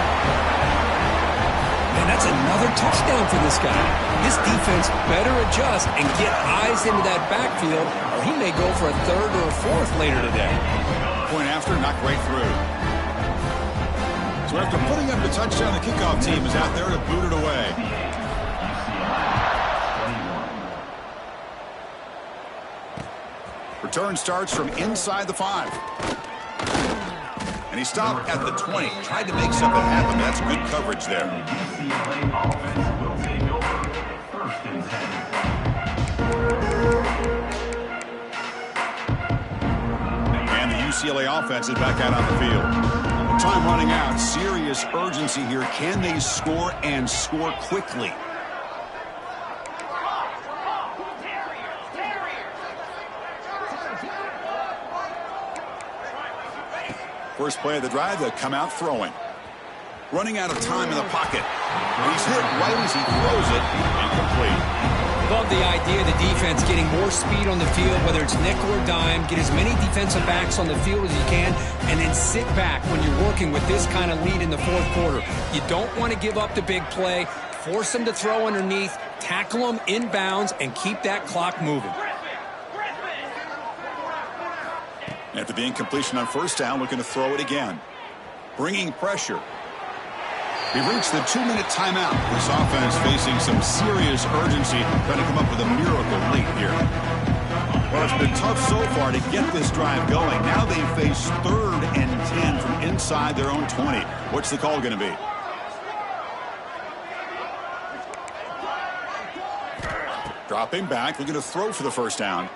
And that's another touchdown for this guy. This defense better adjust and get eyes into that backfield, or he may go for a third or a fourth later today. Point after, knocked right through. So after putting up the touchdown, the kickoff team is out there to boot it away. Return starts from inside the 5. And he stopped at the 20. Tried to make something happen. That's good coverage there. UCLA offense will take over. First and 10. And the UCLA offense is back out on the field. Time running out. Serious urgency here. Can they score and score quickly? First play of the drive, they'll come out throwing. Running out of time in the pocket. He's hit right as he throws it. Incomplete. Love the idea of the defense getting more speed on the field, whether it's nickel or dime. Get as many defensive backs on the field as you can, and then sit back when you're working with this kind of lead in the fourth quarter. You don't want to give up the big play. Force them to throw underneath, tackle them inbounds, and keep that clock moving. After the incompletion on first down, looking to throw it again. Bringing pressure. We've reached the 2-minute timeout. This offense facing some serious urgency, trying to come up with a miracle late here. Well, it's been tough so far to get this drive going. Now they face 3rd and 10 from inside their own 20. What's the call going to be? Dropping back, looking to throw for the first down.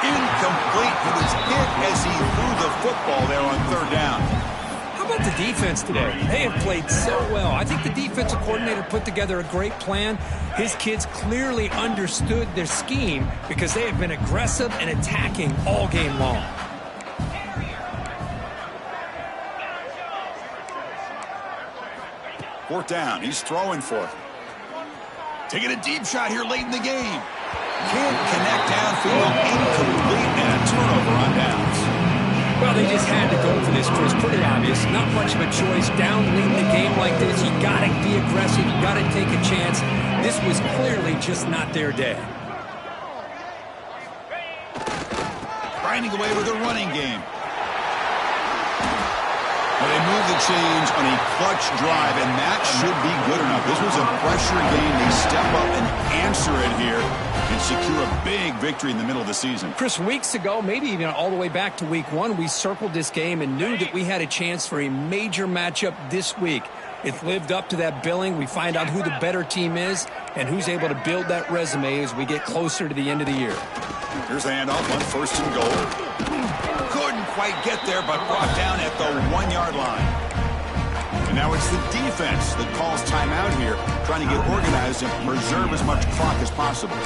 Incomplete. He was hit as he threw the football there on 3rd down. How about the defense today? They have played so well. I think the defensive coordinator put together a great plan. His kids clearly understood their scheme because they have been aggressive and attacking all game long. Fourth down. He's throwing for it. Taking a deep shot here late in the game. Can't connect downfield. Incomplete and a turnover on downs. Well, they just had to go for this, Chris. Pretty obvious. Not much of a choice. Down late in the game like this, you got to be aggressive. You got to take a chance. This was clearly just not their day. Grinding away with a running game. Well, they move the change on a clutch drive, and that should be good enough. This was a pressure game. They step up and answer it here and secure a big victory in the middle of the season. Chris, weeks ago, maybe even all the way back to week 1, we circled this game and knew that we had a chance for a major matchup this week. It's lived up to that billing. We find out who the better team is and who's able to build that resume as we get closer to the end of the year. Here's the handoff on 1st and goal. Couldn't quite get there, but brought down at the 1-yard line. And now it's the defense that calls timeout here, trying to get organized and preserve as much clock as possible.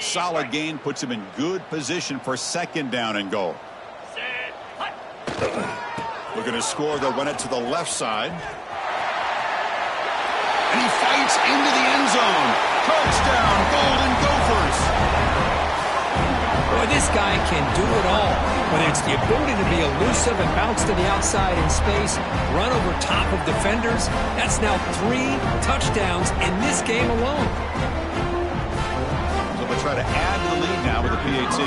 Solid gain puts him in good position for 2nd down and goal. Looking to score, they'll run it to the left side. And he fights into the end zone. Touchdown, Golden Gophers. Boy, this guy can do it all. Whether it's the ability to be elusive and bounce to the outside in space, run over top of defenders, that's now 3 touchdowns in this game alone. They'll try to add to the lead now with the PAT.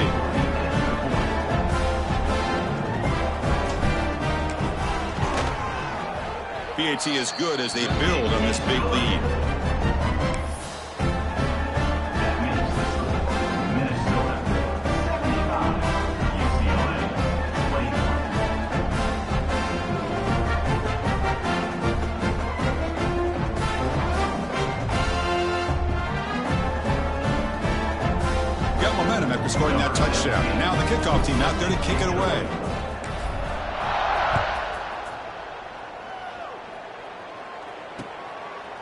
PAT is good as they build on this big lead. Minnesota 75, UCLA 21. got momentum after scoring that touchdown. Now the kickoff team out there to kick it away.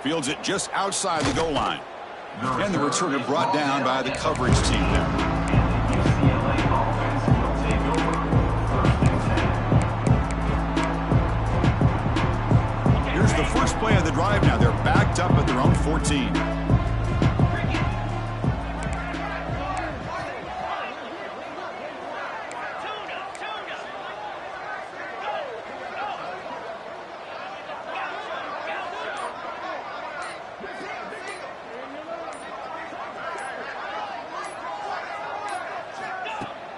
Fields it just outside the goal line. And the returner brought down by the coverage team there. UCLA offense will take over 1st and 10. Here's the first play of the drive now. They're backed up at their own 14.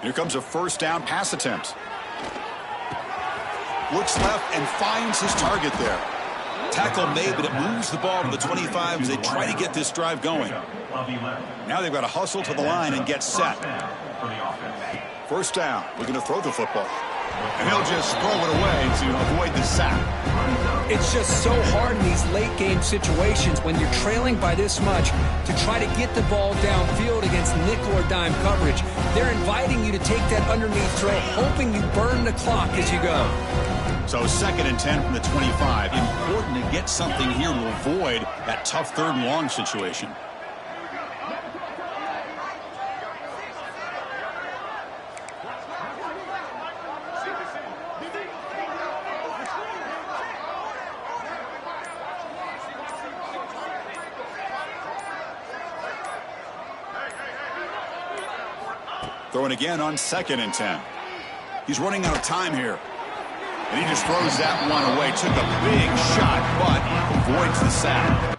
Here comes a first down pass attempt. Looks left and finds his target there. Tackle made, but it moves the ball to the 25 as they try to get this drive going. Now they've got to hustle to the line and get set. First down. We're going to throw the football. And he'll just throw it away to avoid the sack. It's just so hard in these late game situations when you're trailing by this much to try to get the ball downfield against nickel or dime coverage. They're inviting you to take that underneath throw, hoping you burn the clock as you go. So 2nd and 10 from the 25. Important to get something here to avoid that tough 3rd and long situation. Throwing again on 2nd and 10. He's running out of time here. And he just throws that one away. Took a big shot, but avoids the sack.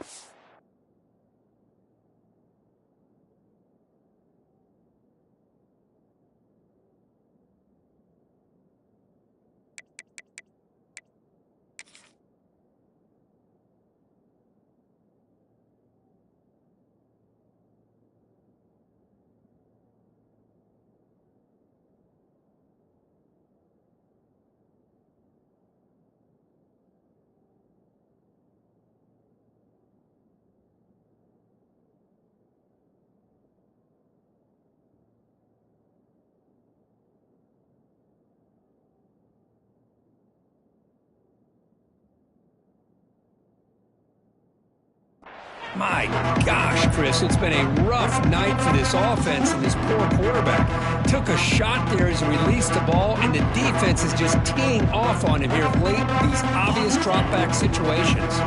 My gosh, Chris, it's been a rough night for this offense and this poor quarterback. Took a shot there as he released the ball, and the defense is just teeing off on him here late, these obvious drop-back situations.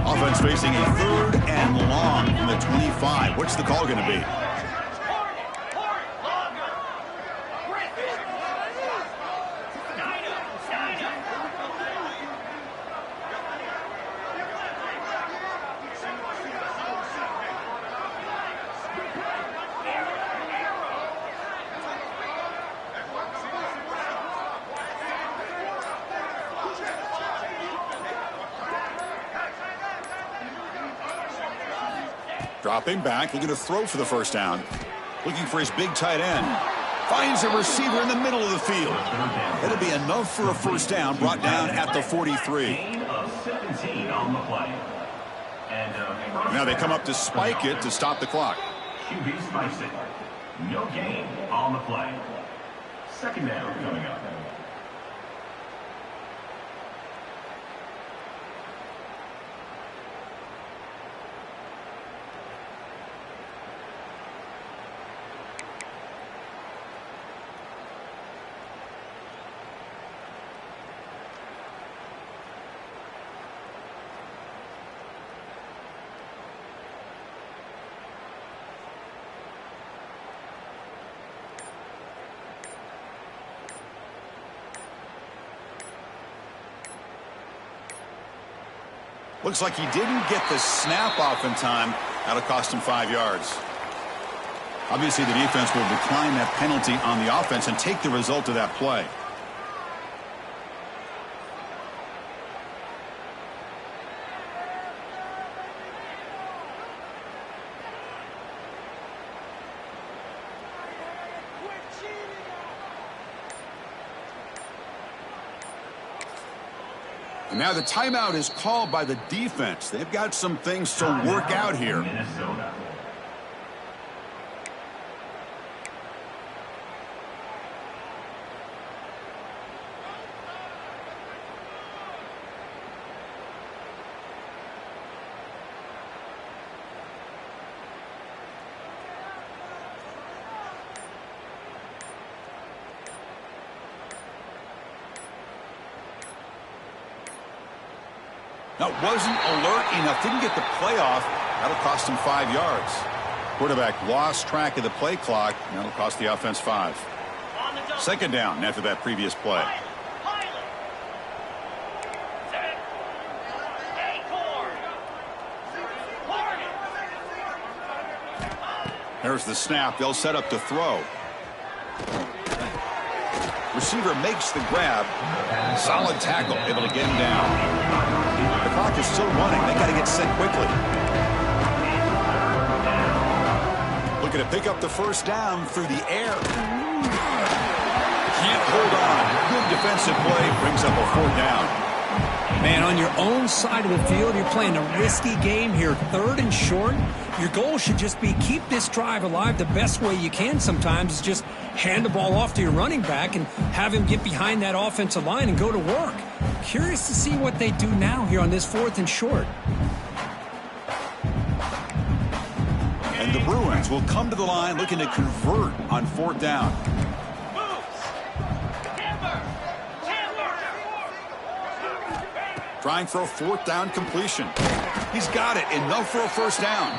Offense facing a 3rd and long from the 25. What's the call going to be? Dropping back, looking to throw for the first down. Looking for his big tight end. Finds a receiver in the middle of the field. It'll be enough for a first down, brought down at the 43. Now they come up to spike it to stop the clock. QB spikes it. No gain on the play. 2nd down coming up. Looks like he didn't get the snap off in time. That'll cost him 5 yards. Obviously, the defense will decline that penalty on the offense and take the result of that play. And now the timeout is called by the defense. They've got some things to work out here. Minnesota. Now, wasn't alert enough, didn't get the play off. That'll cost him 5 yards. Quarterback lost track of the play clock, and that'll cost the offense 5. Second down after that previous play. There's the snap. They'll set up to throw. Receiver makes the grab. Solid tackle, able to get him down. The clock is still running. They got to get set quickly. Looking to pick up the first down through the air. Can't hold on. Good defensive play. Brings up a 4th down. Man, on your own side of the field, you're playing a risky game here. 3rd and short. Your goal should just be keep this drive alive the best way you can sometimes is just hand the ball off to your running back and have him get behind that offensive line and go to work. Curious to see what they do now here on this 4th and short. And the Bruins will come to the line looking to convert on 4th down. Trying for a 4th down completion. He's got it, enough for a first down.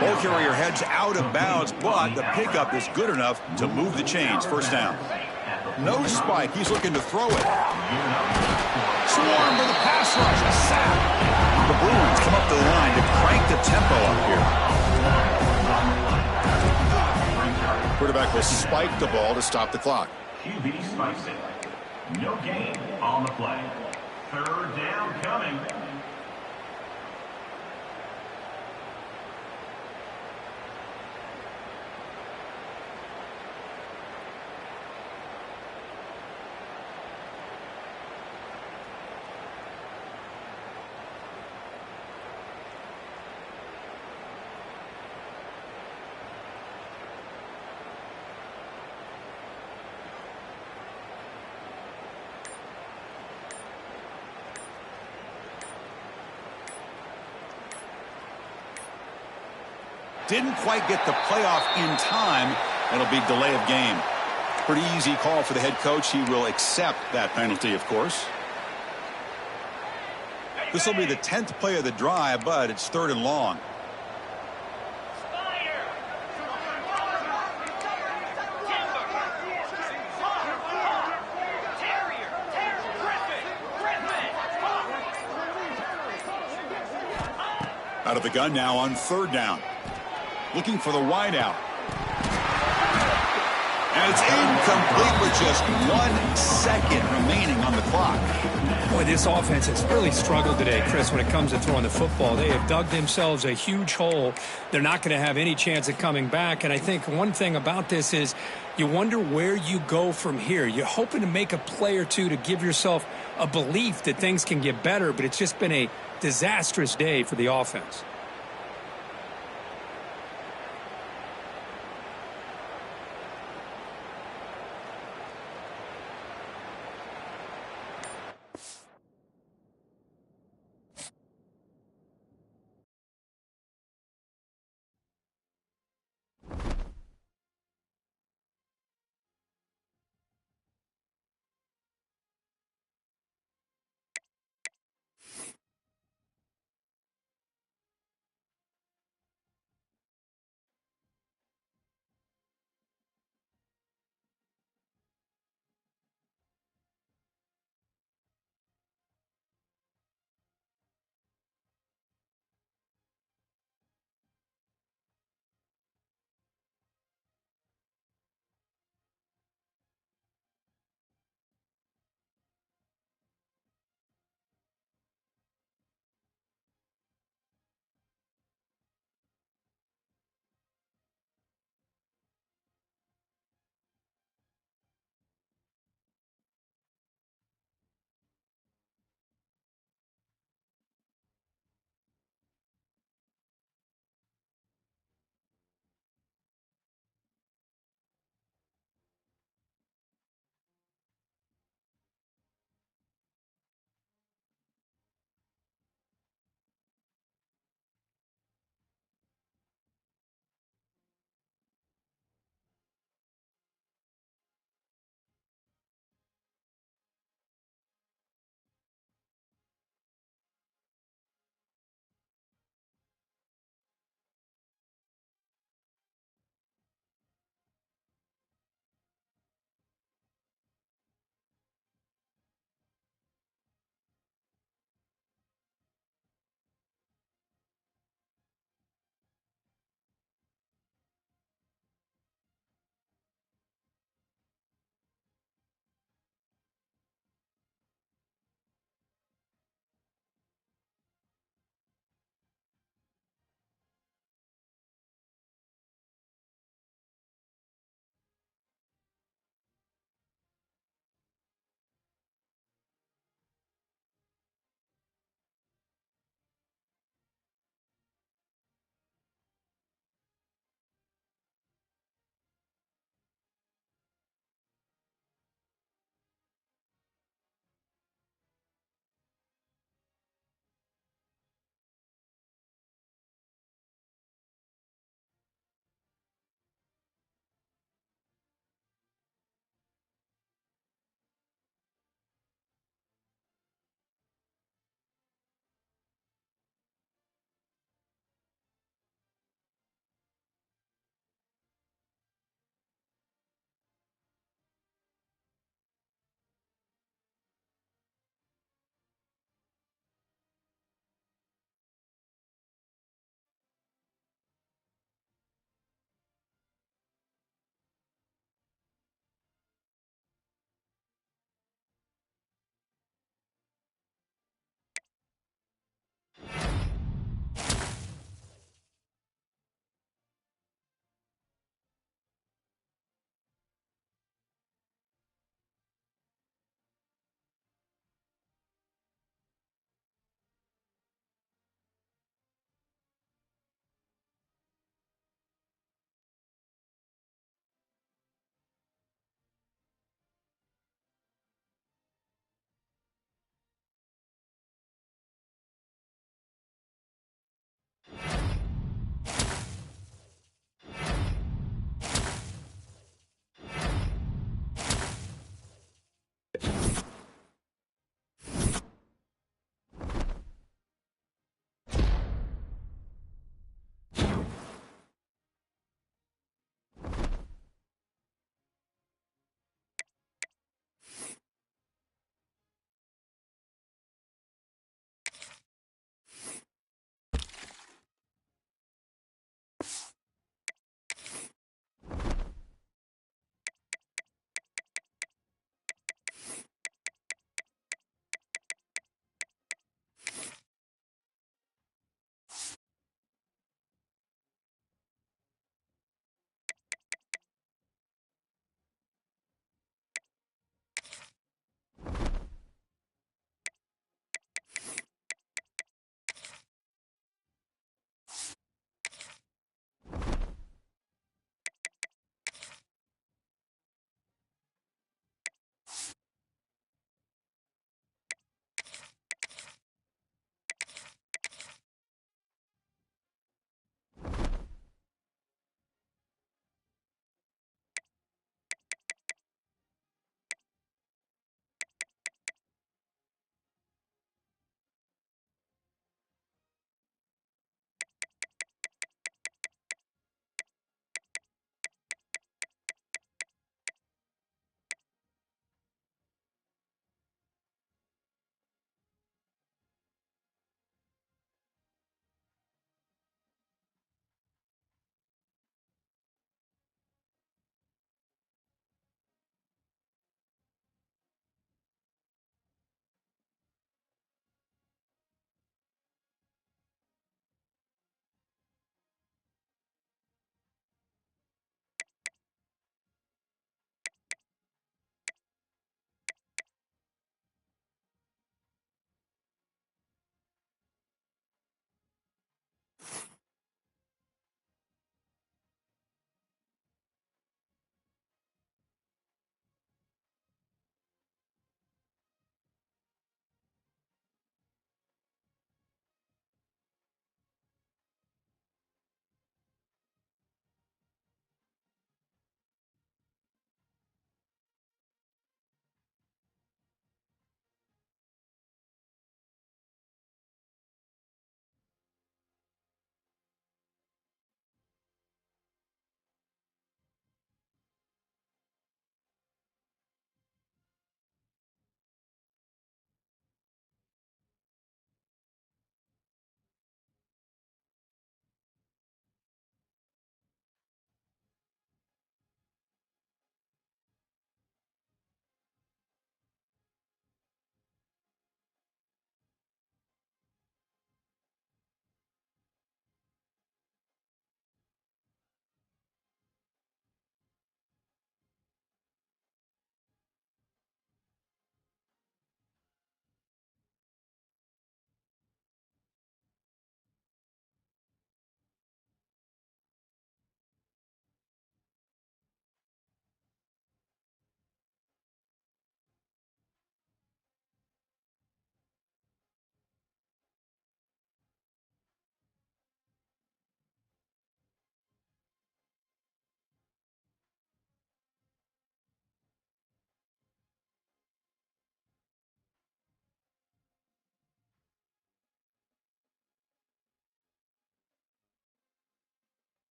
Ball carrier heads out of bounds, but the pickup is good enough to move the chains. First down. No spike. He's looking to throw it. Swarm with a pass rush. A sack. The Bruins come up to the line to crank the tempo up here. Quarterback will spike the ball to stop the clock. QB spikes it. No gain on the play. 3rd down coming. Didn't quite get the playoff in time. It'll be delay of game. Pretty easy call for the head coach. He will accept that penalty, of course. This will be the 10th play of the drive, but it's 3rd and long. Out of the gun now on 3rd down. Looking for the wide out. And it's incomplete with just 1 second remaining on the clock. Boy, this offense has really struggled today, Chris, when it comes to throwing the football. They have dug themselves a huge hole. They're not going to have any chance of coming back. And I think one thing about this is you wonder where you go from here. You're hoping to make a play or two to give yourself a belief that things can get better, but it's just been a disastrous day for the offense.